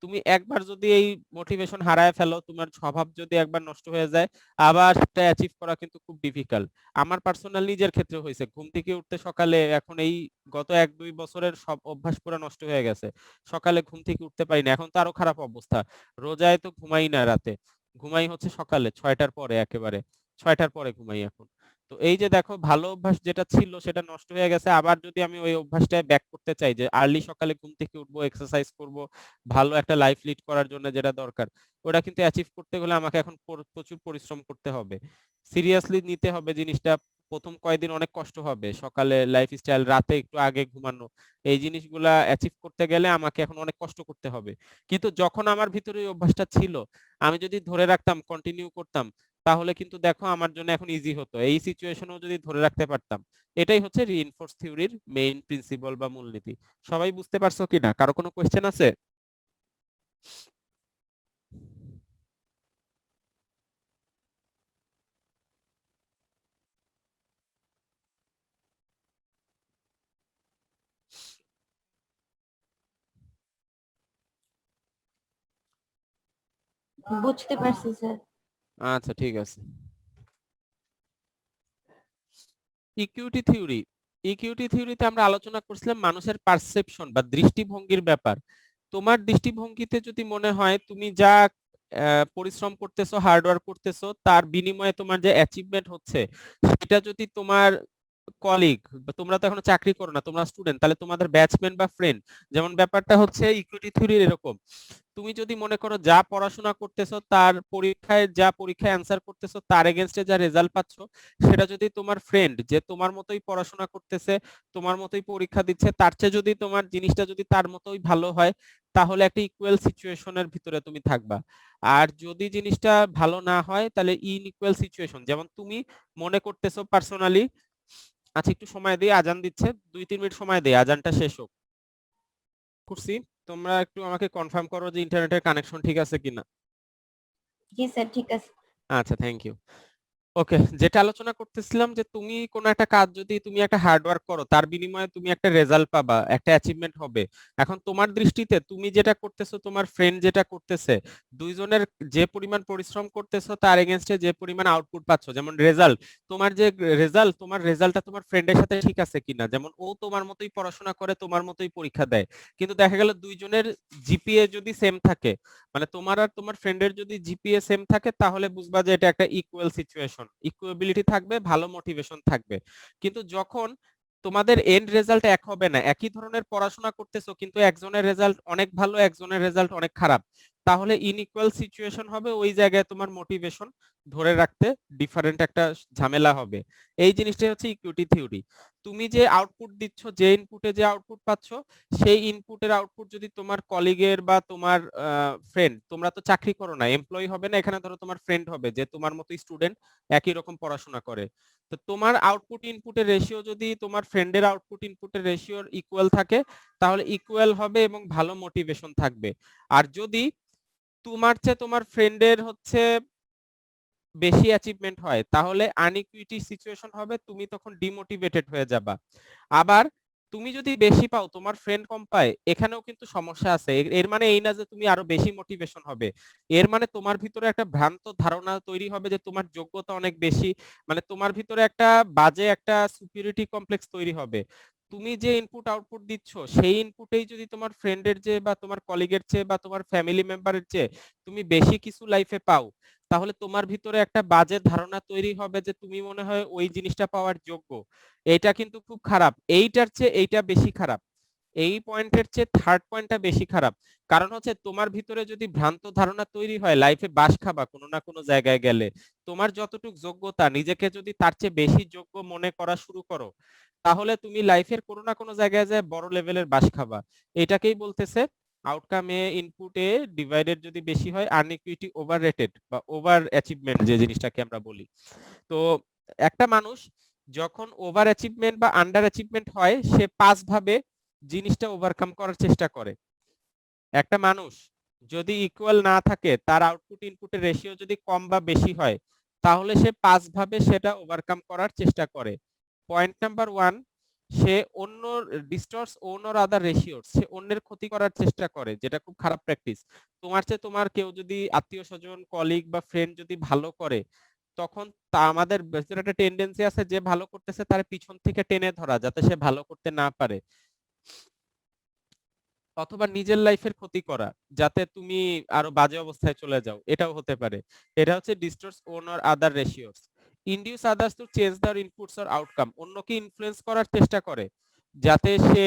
তুমি একবার যদি এই মোটিভেশন হারায় ফেলো, তোমার স্বভাব যদি একবার নষ্ট হয়ে যায়, আবার সেটা অ্যাচিভ করা কিন্তু খুব ডিফিকাল্ট। আমার পার্সোনাল নিজের ক্ষেত্রে হয়েছে, ঘুম থেকে উঠতে সকালে, এখন এই গত 1-2 বছরের সব অভ্যাস পুরো নষ্ট হয়ে গেছে। সকালে ঘুম থেকে উঠতে পারি না, এখন তো আরো খারাপ অবস্থা। রোজায় তো ঘুমাই না রাতে, ঘুমাই হচ্ছে সকালে 6টার পরে, একেবারে 6টার পরে ঘুমাই এখন। তো এই যে দেখো, ভালো অভ্যাস যেটা ছিল সেটা নষ্ট হয়ে গেছে। আবার যদি আমি ওই অভ্যাসটা ব্যাক করতে চাই, যে আর্লি সকালে ঘুম থেকে উঠবো, এক্সারসাইজ করব, ভালো একটা লাইফ লিড করার জন্য যেটা দরকার, ওটা কিন্তু অ্যাচিভ করতে হলে আমাকে এখন প্রচুর পরিশ্রম করতে হবে, সিরিয়াসলি নিতে হবে জিনিসটা। প্রথম কয়েকদিন অনেক কষ্ট হবে, সকালে লাইফস্টাইল, রাতে একটু আগে ঘুমানো, এই জিনিসগুলা অ্যাচিভ করতে গেলে আমাকে এখন অনেক কষ্ট করতে হবে। কিন্তু যখন আমার ভিতরে ওই অভ্যাসটা ছিল, আমি যদি ধরে রাখতাম, কন্টিনিউ করতাম, তাহলে কিন্তু দেখো আমার জন্য এখন ইজি হতো, এই সিচুয়েশনেও যদি ধরে রাখতে পারতাম। এটাই হচ্ছে রিইনফোর্স থিওরির মেইন প্রিন্সিপাল বা মূলনীতি। সবাই বুঝতে পারছো কিনা? কারো কোনো কোয়েশ্চেন আছে? বুঝতে পারছি স্যার। আচ্ছা ঠিক আছে। ইকুইটি থিওরি, ইকুইটি থিওরিতে আমরা আলোচনা করছিলাম মানুষের পারসেপশন বা দৃষ্টিভঙ্গির ব্যাপার। তোমার দৃষ্টিভঙ্গিতে যদি মনে হয় তুমি যা পরিশ্রম করতেছো, হার্ডওয়ার্ক করতেছো, তার বিনিময়ে তোমার যে অ্যাচিভমেন্ট হচ্ছে, সেটা যদি তোমার কলিগ, তোমরা তো এখনো চাকরি করো না, তোমরা স্টুডেন্ট, তাহলে তোমাদের ব্যাচমেট বা ফ্রেন্ড, যেমন ব্যাপারটা হচ্ছে ইকুইটি থিওরির এরকম। তুমি যদি মনে করো যা পড়াশোনা করতেছো, তার পরীক্ষায় অ্যান্সার করতেছো, তার এগেনস্টে যা রেজাল্ট পাচ্ছ, সেটা যদি তোমার ফ্রেন্ড যে তোমার মতোই পড়াশোনা করতেছে, তোমার মতোই পরীক্ষা দিচ্ছে, তার চেয়ে যদি তোমার জিনিসটা যদি তার মতোই ভালো হয়, তাহলে একটা ইকুয়াল সিচুয়েশনের ভিতরে তুমি থাকবা। আর যদি জিনিসটা ভালো না হয়, তাহলে ইনইকুয়াল সিচুয়েশন। যেমন তুমি মনে করতেছো পার্সোনালি, আচ্ছা একটু সময় দিয়ে, আজান দিচ্ছে, 2-3 মিনিট সময় দিয়ে আজানটা শেষ হোক। করছি, তোমরা একটু আমাকে কনফার্ম করো যে ইন্টারনেটের কানেকশন ঠিক আছে কিনা। জি স্যার, ঠিক আছে। আচ্ছা, থ্যাংক ইউ। ওকে, যেটা আলোচনা করতেছিলাম যে তুমি কোন একটা কাজ যদি তুমি একটা হার্ডওয়ার্ক করো, তার বিনিময়ে তুমি একটা রেজাল্ট পাবা, একটা অ্যাচিভমেন্ট হবে। এখন তোমার দৃষ্টিতে তুমি যেটা করতেছো, তোমার ফ্রেন্ড যেটা করতেছে, দুইজনের যে পরিমাণ পরিশ্রম করতেছো তার এগেনস্টে যে পরিমাণ আউটপুট পাচ্ছ, যেমন রেজাল্ট, তোমার যে রেজাল্ট, তোমার রেজাল্টটা তোমার ফ্রেন্ডের সাথে ঠিক আছে কিনা। যেমন ও তোমার মতোই পড়াশোনা করে, তোমার মতোই পরীক্ষা দেয়, কিন্তু দেখা গেল দুইজনের জিপিএ যদি সেম থাকে, মানে তোমার আর তোমার ফ্রেন্ডের যদি জিপিএ সেম থাকে, তাহলে বুঝবা যে এটা একটা ইকুয়াল সিচুয়েশন, ইকুয়াবিলিটি থাকবে, ভালো মোটিভেশন থাকবে। কিন্তু যখন তোমাদের এন্ড রেজাল্ট এক হবে না, একই ধরনের পড়াশোনা করতেছো কিন্তু একজনের রেজাল্ট অনেক ভালো, একজনের রেজাল্ট অনেক খারাপ, তাহলে ইনইকুয়াল সিচুয়েশন হবে, ওই জায়গায় তোমার মোটিভেশন ধরে রাখতে ডিফারেন্ট একটা ঝামেলা হবে। এই জিনিসটাই হচ্ছে ইকুইটি থিওরি। তুমি যে আউটপুট দিচ্ছ, যে ইনপুটে যে আউটপুট পাচ্ছ, সেই ইনপুটের আউটপুট যদি তোমার কলিগের বা তোমার ফ্রেন্ড, তোমরা তো চাকরি করো না, এমপ্লয়ি হবে না, এখানে ধরো তোমার ফ্রেন্ড হবে যে তোমার মতো স্টুডেন্ট, একই রকম পড়াশোনা করে, তো তোমার আউটপুট ইনপুটের রেশিও যদি তোমার ফ্রেন্ডের আউটপুট ইনপুটের রেশিওর ইকুয়াল থাকে, তাহলে ইকুয়াল হবে এবং ভালো মোটিভেশন থাকবে। আর যদি তোমার চেয়ে তোমার ফ্রেন্ডের হচ্ছে বেশি অ্যাচিভমেন্ট হয়, তাহলে আনইকুইটি সিচুয়েশন হবে, তুমি তখন ডিমোটিভেটেড হয়ে যাবা। আবার তুমি যদি বেশি পাও, তোমার ফ্রেন্ড কম পায়, এখানেও কিন্তু সমস্যা আছে। এর মানে এই না যে তুমি আরো বেশি মোটিভেশন হবে, এর মানে তোমার ভিতরে একটা ভ্রান্ত ধারণা তৈরি হবে যে তোমার যোগ্যতা অনেক বেশি, মানে তোমার ভিতরে একটা বাজে একটা সুপিরিয়রিটি কমপ্লেক্স তৈরি হবে। তুমি যে ইনপুট আউটপুট দিচ্ছ, সেই ইনপুটেই যদি তোমার ফ্রেন্ডের চেয়ে বা তোমার কলিগের চেয়ে বা তোমার ফ্যামিলি মেম্বারের চেয়ে তুমি বেশি কিছু লাইফে পাও, তাহলে তোমার ভিতরে একটা বাজে ধারণা তৈরি হবে যে তুমি মনে হয় ওই জিনিসটা পাওয়ার যোগ্য। এটা কিন্তু খুব খারাপ, এইটার চেয়ে এইটা বেশি খারাপ, এই পয়েন্টের চেয়ে থার্ড পয়েন্টটা বেশি খারাপ। কারণ হচ্ছে তোমার ভিতরে যদি ভ্রান্ত ধারণা তৈরি হয়, লাইফে বাস খাবা কোনো না কোনো জায়গায় গেলে, তোমার যতটুকু যোগ্যতা, নিজেকে যদি তার চেয়ে বেশি যোগ্য মনে করা শুরু করো, তাহলে তুমি লাইফের কোনো না কোনো জায়গায় যায় বড় লেভেলের বাস খাবা। এটাকেই বলতেছে আউটকাম এ ইনপুট এ ডিভাইডেড যদি বেশি হয়, আনইকুইটি ওভার রেটেড বা ওভার অ্যাচিভমেন্ট যে জিনিসটাকে আমরা বলি। তো একটা মানুষ যখন ওভার অ্যাচিভমেন্ট বা আন্ডার অ্যাচিভমেন্ট হয়, সে 5 ভাবে জিনিসটা ওভারকাম করার চেষ্টা করে। একটা মানুষ যদি ইকুয়াল না থাকে, তার আউটপুট ইনপুটের রেশিও যদি কম বা বেশি হয়, তাহলে সে 5 ভাবে সেটা ওভারকাম করার চেষ্টা করে। পয়েন্ট নাম্বার 1, সে অন্য ডিস্টর্স ওন অর আদার রেশিওস, সে অন্যের ক্ষতি করার চেষ্টা করে, যেটা খুব খারাপ প্র্যাকটিস। তোমার চেয়ে তোমার কেউ যদি আত্মীয় স্বজন, কলিগ বা ফ্রেন্ড যদি ভালো করে, তখন তা আমাদের ভেতরে একটা টেন্ডেন্সি আছে যে ভালো করতেছে তার পিছন থেকে টেনে ধরা, যাতে সে ভালো করতে না পারে, অথবা নিজের লাইফের ক্ষতি করা, যাতে তুমি আরো বাজে অবস্থায় চলে যাও, এটাও হতে পারে। এটা হচ্ছে distorts own or other ratios. Induce others to change their inputs or outcome, অন্যকে ইনফ্লুয়েন্স করার চেষ্টা করে যাতে সে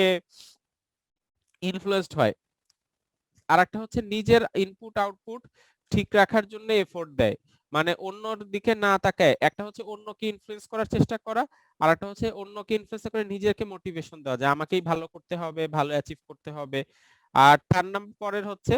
ইনফ্লুয়েন্সড হয়। আর একটা হচ্ছে নিজের ইনপুট আউটপুট ঠিক রাখার জন্য এফোর্ট দেয়, মানে অন্যর দিকে না তাকায়। একটা হচ্ছে অন্যকে ইনফ্লুয়েন্স করার চেষ্টা করা, আর একটা হচ্ছে অন্যকে ইনফ্লুয়েন্স করে নিজেকে মোটিভেশন দেওয়া যে আমাকেই ভালো করতে হবে, ভালো অ্যাচিভ করতে হবে। আর 4 নম্বর পরের হচ্ছে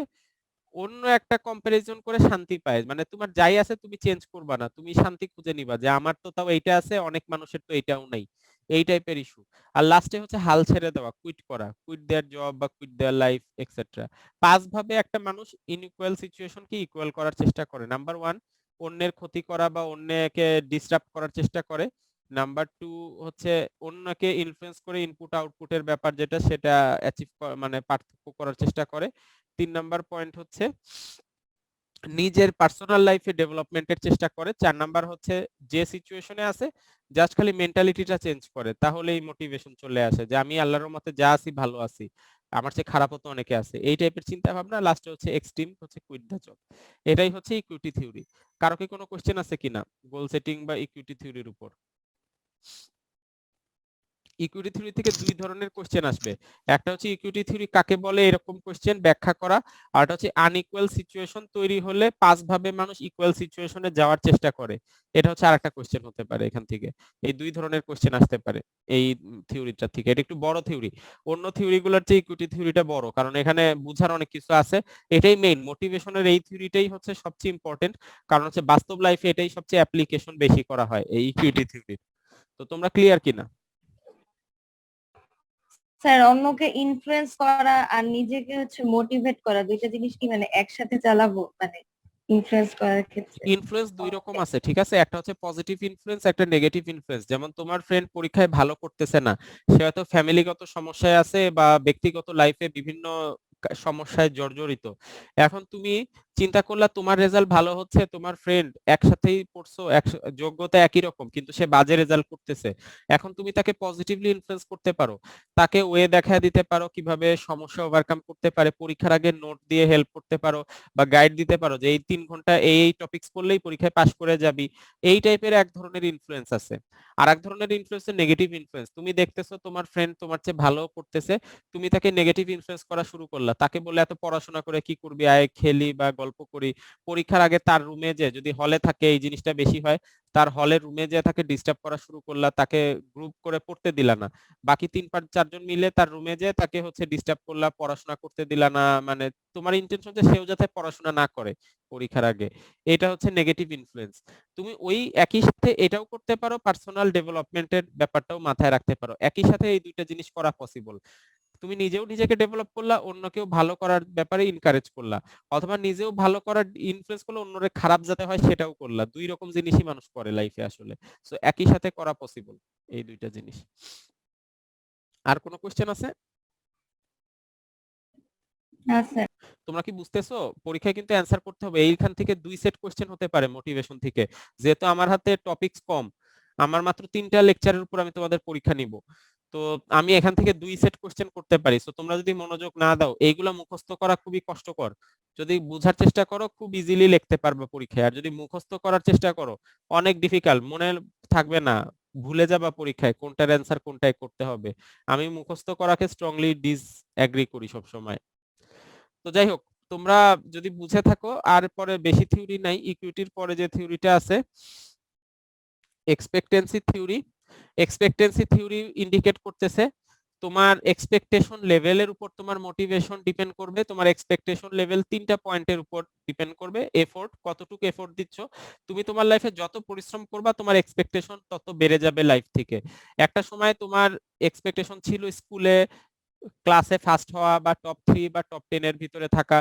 অন্য একটা কম্পারিজন করে শান্তি পায়, মানে তোমার যাই আছে তুমি চেঞ্জ করবা না, তুমি শান্তি খুঁজে নিবা যে আমার তো তাও এইটা আছে, অনেক মানুষের তো এইটাও নাই, এই টাইপের ইস্যু। আর লাস্টে হচ্ছে হাল ছেড়ে দেওয়া, কুইট করা, কুইট দেয়ার জব বা কুইট দেয়ার লাইফ এক্সেট্রা। পাঁচ ভাবে একটা মানুষ ইনইকুয়াল সিচুয়েশনকে ইকুয়াল করার চেষ্টা করে। নাম্বার ওয়ান, অন্যের ক্ষতি করা বা অন্যকে ডিস্টার্ব করার চেষ্টা করে। নাম্বার টু হচ্ছে অন্যকে ইনফ্লুয়েন্স করে ইনপুট আউটপুটের ব্যাপার যেটা সেটা অ্যাচিভ মানে পার্থক্য করার চেষ্টা করে। 3 নাম্বার পয়েন্ট হচ্ছে নিজের পার্সোনাল লাইফে ডেভেলপমেন্টের চেষ্টা করে। 4 নাম্বার হচ্ছে যে সিচুয়েশনে আছে জাস্ট খালি মেন্টালিটিটা চেঞ্জ করে, তাহলেই মোটিভেশন চলে আসে যে আমি আল্লাহর রহমতে যা আছি ভালো আছি, আমার চেয়ে খারাপও তো অনেকে আছে, এই টাইপের চিন্তা ভাবনা। লাস্টে হচ্ছে এক্সট্রিম হচ্ছে কুইট দ্য জব। এটাই হচ্ছে ইকুইটি থিওরি। কারো কি কোনো কোশ্চেন আছে কিনা গোল সেটিং বা ইকুইটি থিওরির উপর? ইকুইটি থিওরি থেকে দুই ধরনের কোশ্চেন আসবে। একটা হচ্ছে ইকুইটি থিওরি কাকে বলে এরকম কোশ্চেন ব্যাখ্যা করা, আর একটা হচ্ছে আনইকুয়াল সিচুয়েশন তৈরি হলে পাঁচ ভাবে মানুষ ইকুয়াল সিচুয়েশনে যাওয়ার চেষ্টা করে, এটা হচ্ছে আরেকটা কোশ্চেন হতে পারে এখান থেকে। এই দুই ধরনের কোশ্চেন আসতে পারে এই থিওরিটা থেকে। এটা একটু বড় থিওরি, অন্য থিওরিগুলোর চেয়ে ইকুইটি থিওরিটা বড়, কারণ এখানে বুঝার অনেক কিছু আছে। এটাই মেইন মোটিভেশনের, এই থিওরিটাই হচ্ছে সবচেয়ে ইম্পর্টেন্ট, কারণ হচ্ছে বাস্তব লাইফে এটাই সবচেয়ে অ্যাপ্লিকেশন বেশি করা হয় এই ইকুইটি থিওরি। তো তোমরা ক্লিয়ার কিনা? স্যার, অন্যকে ইনফ্লুয়েন্স করা আর নিজেকে হচ্ছে মোটিভেট করা, দুইটা জিনিস কি মানে একসাথে চালাবো, মানে ইনফ্লুয়েন্স করার ক্ষেত্রে? ইনফ্লুয়েন্স দুই রকম আছে, ঠিক আছে? একটা হচ্ছে পজিটিভ ইনফ্লুয়েন্স, একটা নেগেটিভ ইনফ্লুয়েন্স। যেমন তোমার ফ্রেন্ড পরীক্ষায় ভালো করতেছে না, সে হয়তো ফ্যামিলিগত সমস্যায় আছে বা ব্যক্তিগত লাইফে বিভিন্ন সমস্যায় জর্জরিত। এখন তুমি চিন্তা করলা তোমার রেজাল্ট ভালো হচ্ছে, তোমার ফ্রেন্ড একসাথেই পড়ছো, যোগ্যতা একই রকম, কিন্তু সে বাজে রেজাল্ট করতেছে। এখন তুমি তাকে পজিটিভলি ইনফ্লুয়েন্স করতে পারো, তাকে ওয়ে দেখায় দিতে পারো কিভাবে সমস্যা ওভারকাম করতে পারে, পরীক্ষার আগে নোট দিয়ে হেল্প করতে পারো বা গাইড দিতে পারো যে এই 3 ঘন্টা এই টপিকস পড়লেই পরীক্ষায় পাশ করে যাবি। এই টাইপের এক ধরনের ইনফ্লুয়েন্স আছে। আর এক ধরনের ইনফ্লুয়েন্স নেগেটিভ ইনফ্লুয়েন্স, তুমি দেখতেছো তোমার ফ্রেন্ড তোমার চেয়ে ভালো করতেছে, তুমি তাকে নেগেটিভ ইনফ্লুয়েন্স করা শুরু করলা, তাকে বলে এত পড়াশোনা করে কি করবি, আয় খেলি বা গল্প করি। পরীক্ষার আগে তার রুমে যে, যদি হলে থাকে এই জিনিসটা বেশি হয়, তার হলে রুমে যে তাকে ডিস্টার্ব করা শুরু করলা, তাকে গ্রুপ করে পড়তে দিলা না, বাকি 3-4 জন মিলে তার রুমে যে তাকে হচ্ছে ডিস্টার্ব করলা, পড়াশোনা করতে দিলা না, মানে তোমার ইন্টেনশন যে সেও যাতে পড়াশোনা না করে পরীক্ষার আগে। এটা হচ্ছে নেগেটিভ ইনফ্লুয়েন্স। তুমি ওই একই সাথে এটাও করতে পারো, পার্সোনাল ডেভেলপমেন্টের ব্যাপারটাও মাথায় রাখতে পারো, একই সাথে এই দুইটা জিনিস করা পসিবল। তুমি নিজেও নিজেকে ডেভেলপ করলা, অন্যকেও ভালো করার ব্যাপারে ইনকারেজ করলা, অথবা নিজেও ভালো করার ইনফ্লুয়েন্স করলে অন্যরে খারাপ যাতে হয় সেটাও করলা। দুই রকম জিনিসই মানুষ করে লাইফে আসলে, সো একই সাথে করা পসিবল এই দুইটা জিনিস। আর কোনো কোশ্চেন আছে? হ্যাঁ স্যার। তোমরা কি বুঝতেছো? পরীক্ষায় কিন্তু অ্যান্সার করতে হবে, এইখান থেকে 2 সেট কোশ্চেন হতে পারে মোটিভেশন থেকে। যেহেতু আমার হাতে টপিকস কম, আমার মাত্র 3টা লেকচারের উপর আমি তোমাদের পরীক্ষা নিব, তো আমি এখান থেকে 2 সেট কোশ্চেন করতে পারি। তো তোমরা যদি মনোযোগ না দাও, এইগুলা মুখস্থ করা খুবই কষ্টকর। যদি বুঝার চেষ্টা করো খুব ইজিলি লিখতে পারবে পরীক্ষায়, আর যদি মুখস্থ করার চেষ্টা করো অনেক ডিফিকাল্ট, মনে থাকবে না, ভুলে যাবা পরীক্ষায় কোনটার অ্যান্সার কোনটায় করতে হবে। আমি মুখস্থ করাকে স্ট্রংলি ডিসএগ্রি করি সব সময়। তো যাই হোক, তোমরা যদি বুঝে থাকো, আর পরে বেশি থিওরি নাই, ইকুইটির পরে যে থিওরিটা আছে expectancy theory. Expectancy theory indicate করতেছে তোমার এক্সপেকটেশন লেভেলের উপর তোমার মোটিভেশন ডিপেন্ড করবে। তোমার এক্সপেকটেশন লেভেল 3টা পয়েন্টের উপর ডিপেন্ড করবে। এফোর্ট, কতটুকু এফোর্ট দিচ্ছ তুমি তোমার লাইফে, যত পরিশ্রম করবা তোমার এক্সপেকটেশন তত বেড়ে যাবে লাইফ থেকে। একটা সময় তোমার এক্সপেকটেশন ছিল স্কুলে ক্লাসে ফার্স্ট হওয়া বা টপ 3 বা টপ 10 এর ভিতরে থাকা।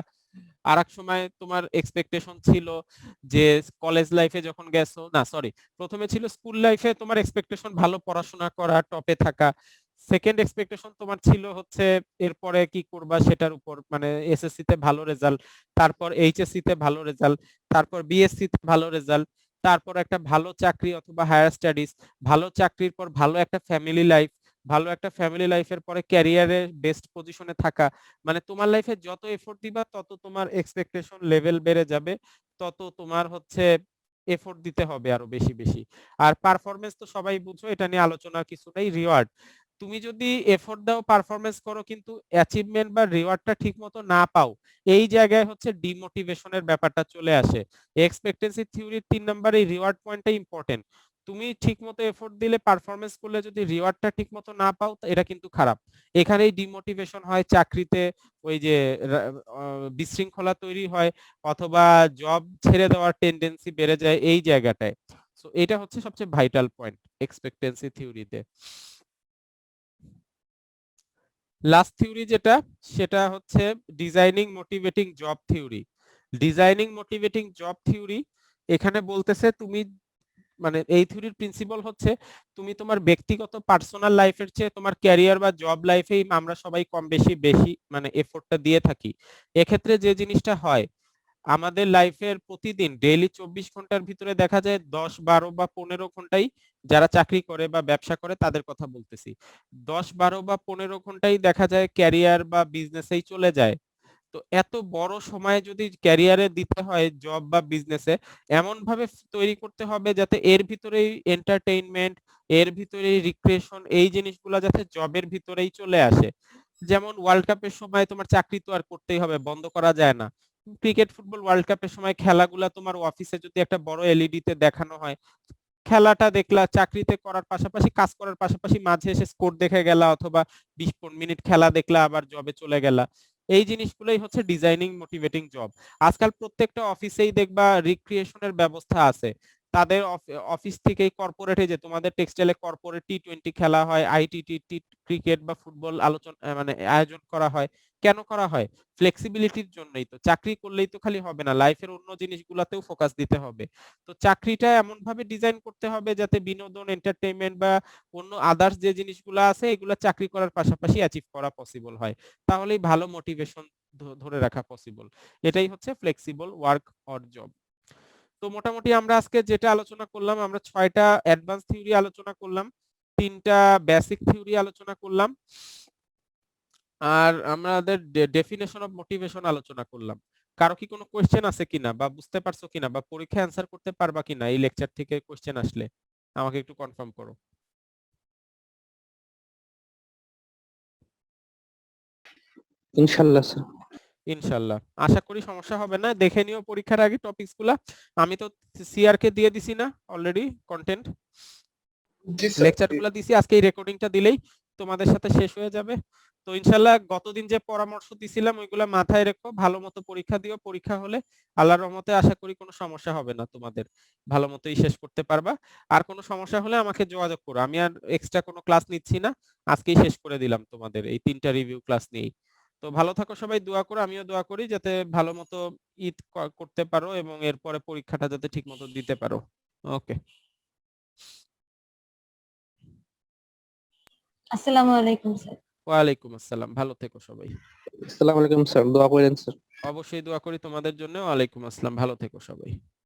আর এক সময় তোমার এক্সপেকটেশন ছিল যে কলেজ লাইফে যখন গেছো, না সরি, প্রথমে ছিল স্কুল লাইফে তোমার এক্সপেকটেশন ভালো পড়াশোনা করা, টপে থাকা। সেকেন্ড এক্সপেকটেশন তোমার ছিল হচ্ছে এরপরে কি করবা সেটার উপর, মানে এসএসসি তে ভালো রেজাল্ট, তারপর এইচএসসি তে ভালো রেজাল্ট, তারপর বিএসসি তে ভালো রেজাল্ট, তারপর একটা ভালো চাকরি অথবা হায়ার স্টাডিজ, ভালো চাকরির পর ভালো একটা ফ্যামিলি লাইফ, ভালো একটা ফ্যামিলি লাইফের পরে ক্যারিয়ারে বেস্ট পজিশনে থাকা। মানে তোমার লাইফে যত এফোর্ট দিবা তত তোমার এক্সপেকটেশন লেভেল বেড়ে যাবে, তত তোমার হচ্ছে এফোর্ট দিতে হবে আরো বেশি বেশি। আর পারফরমেন্স তো সবাই বুঝো, এটা নিয়ে আলোচনার কিছু নেই। রিওয়ার্ড, তুমি যদি এফোর্ট দাও পারফরমেন্স করো কিন্তু অ্যাচিভমেন্ট বা রিওয়ার্ডটা ঠিক মতো না পাও, এই জায়গায় হচ্ছে ডিমোটিভেশনের ব্যাপারটা চলে আসে। এক্সপেক্টেন্সি থিওরির 3 নম্বরে রিওয়ার্ড পয়েন্টটা ইম্পর্টেন্ট। তুমি ঠিক মতো এফোর্ট দিলে, পারফরমেন্স করলে যদি রিওয়ার্ডটা ঠিক মতো না পাও, তো এটা কিন্তু খারাপ। এখানেই ডিমোটিভেশন হয় চাকরিতে, ওই যে বিশৃঙ্খলা তৈরি হয়, অথবা জব ছেড়ে দেওয়ার টেন্ডেন্সি বেড়ে যায় এই জায়গাটায়। সো এটা হচ্ছে সবচেয়ে ভাইটাল পয়েন্ট এক্সপেক্টেন্সি থিওরিতে। লাস্ট থিওরি যেটা, সেটা হচ্ছে designing motivating job theory. Designing motivating job theory এখানে বলতেছে তুমি, মানে এই থিওরির প্রিন্সিপাল হচ্ছে তুমি তোমার ব্যক্তিগত পার্সোনাল লাইফের চেয়ে তোমার ক্যারিয়ার বা জব লাইফেই আমরা সবাই কম বেশি বেশি মানে এফোর্টটা দিয়ে থাকি। এক্ষেত্রে যে জিনিসটা হয়, আমাদের লাইফের প্রতিদিন ডেইলি 24 ঘন্টার ভিতরে দেখা যায় 10, 12 বা 15 ঘন্টাই, যারা চাকরি করে বা ব্যবসা করে তাদের কথা বলতেছি, 10, 12 বা 15 ঘন্টাই দেখা যায় ক্যারিয়ার বা বিজনেসেই চলে যায়। তো এত বড় সময় যদি ক্যারিয়ারে দিতে হয় জব বা বিজনেসে, এমন ভাবে তৈরি করতে হবে যাতে এর ভিতরেই এন্টারটেইনমেন্ট, এর ভিতরেই রিক্রিয়েশন, এই জিনিসগুলো যাতে জবের ভিতরেই চলে আসে। যেমন ওয়ার্ল্ড কাপের সময় তোমার চাকরি তো আর করতেই হবে, বন্ধ করা যায় না। ক্রিকেট ফুটবল ওয়ার্ল্ড কাপের সময় খেলাগুলা তোমার অফিসে যদি একটা বড় এলইডি তে দেখানো হয়, খেলাটা দেখলা, চাকরিতে করার পাশাপাশি কাজ করার পাশাপাশি মাঝে এসে স্কোর দেখে গেলা, অথবা 20 মিনিট খেলা দেখলা, আবার জবে চলে গেলা। এই জিনিসগুলোই হচ্ছে ডিজাইনিং মোটিভেটিং জব। আজকাল প্রত্যেকটা অফিসেই দেখবা রিক্রিয়েশনের ব্যবস্থা আছে। তাদের অফিস থেকেই কর্পোরেটে, যে তোমাদের টেক্সটাইলে কর্পোরেট টি20 খেলা হয়, আইটিটি ক্রিকেট বা ফুটবল আলোচনা মানে আয়োজন করা হয়। কেন করা হয়? ফ্লেক্সিবিলিটির জন্যই তো। চাকরি করলেই তো খালি হবে না, লাইফের অন্য জিনিসগুলোতেও ফোকাস দিতে হবে। তো চাকরিটা এমন ভাবে ডিজাইন করতে হবে যাতে বিনোদন, এন্টারটেইনমেন্ট বা অন্য আদার্স যে জিনিসগুলো আছে এগুলো চাকরি করার পাশাপাশি অ্যাচিভ করা পসিবল হয়। তাহলেই ভালো মোটিভেশন ধরে রাখা পসিবল। এটাই হচ্ছে ফ্লেক্সিবল ওয়ার্ক অর জব। তো মোটামুটি আমরা আজকে যেটা আলোচনা করলাম, আমরা 6টা অ্যাডভান্স থিওরি আলোচনা করলাম, 3টা বেসিক থিওরি আলোচনা করলাম, আর আমাদের ডেফিনেশন অফ মোটিভেশন আলোচনা করলাম। কারো কি কোনো কোশ্চেন আছে কিনা, বা বুঝতে পারছো কিনা, বা পরীক্ষায় অ্যান্সার করতে পারবা কিনা এই লেকচার থেকে কোশ্চেন আসলে আমাকে একটু কনফার্ম করো। ইনশাল্লাহ স্যার। ইনশাল্লাহ, আশা করি সমস্যা হবে না। দেখে নিও পরীক্ষার আগে টপিকস গুলা। আমি তো সিআর কে দিয়ে দিছি না অলরেডি কন্টেন্ট, জি স্যার। লেকচার গুলা দিছি, আজকে এই রেকর্ডিংটা দিলেই তোমাদের সাথে শেষ হয়ে যাবে। তো ইনশাল্লাহ গতদিন যে পরামর্শ দিছিলাম ওইগুলা মাথায় রেখো, ভালো মতো পরীক্ষা দিও। পরীক্ষা হলে আল্লাহর রহমতে আশা করি কোনো সমস্যা হবে না, তোমাদের ভালো মতোই শেষ করতে পারবা। আর কোনো সমস্যা হলে আমাকে যোগাযোগ করো, আমি আর এক্সট্রা কোনো ক্লাস নিচ্ছি না, আজকেই শেষ করে দিলাম তোমাদের এই 3টা রিভিউ ক্লাস নিয়েই। তো ভালো থাকো সবাই, দোয়া করো, আমিও দোয়া করি যাতে ভালো মতো ঈদ করতে পারো এবং এরপরে পরীক্ষাটা যাতে ঠিক মতো দিতে পারো। ওকে, আসসালামু আলাইকুম স্যার। ওয়ালাইকুম আসসালাম, ভালো থেকো সবাই। আসসালামু আলাইকুম স্যার, দোয়া করেন স্যার। অবশ্যই দোয়া করি তোমাদের জন্য। ওয়ালাইকুম আসসালাম, ভালো থেকো সবাই।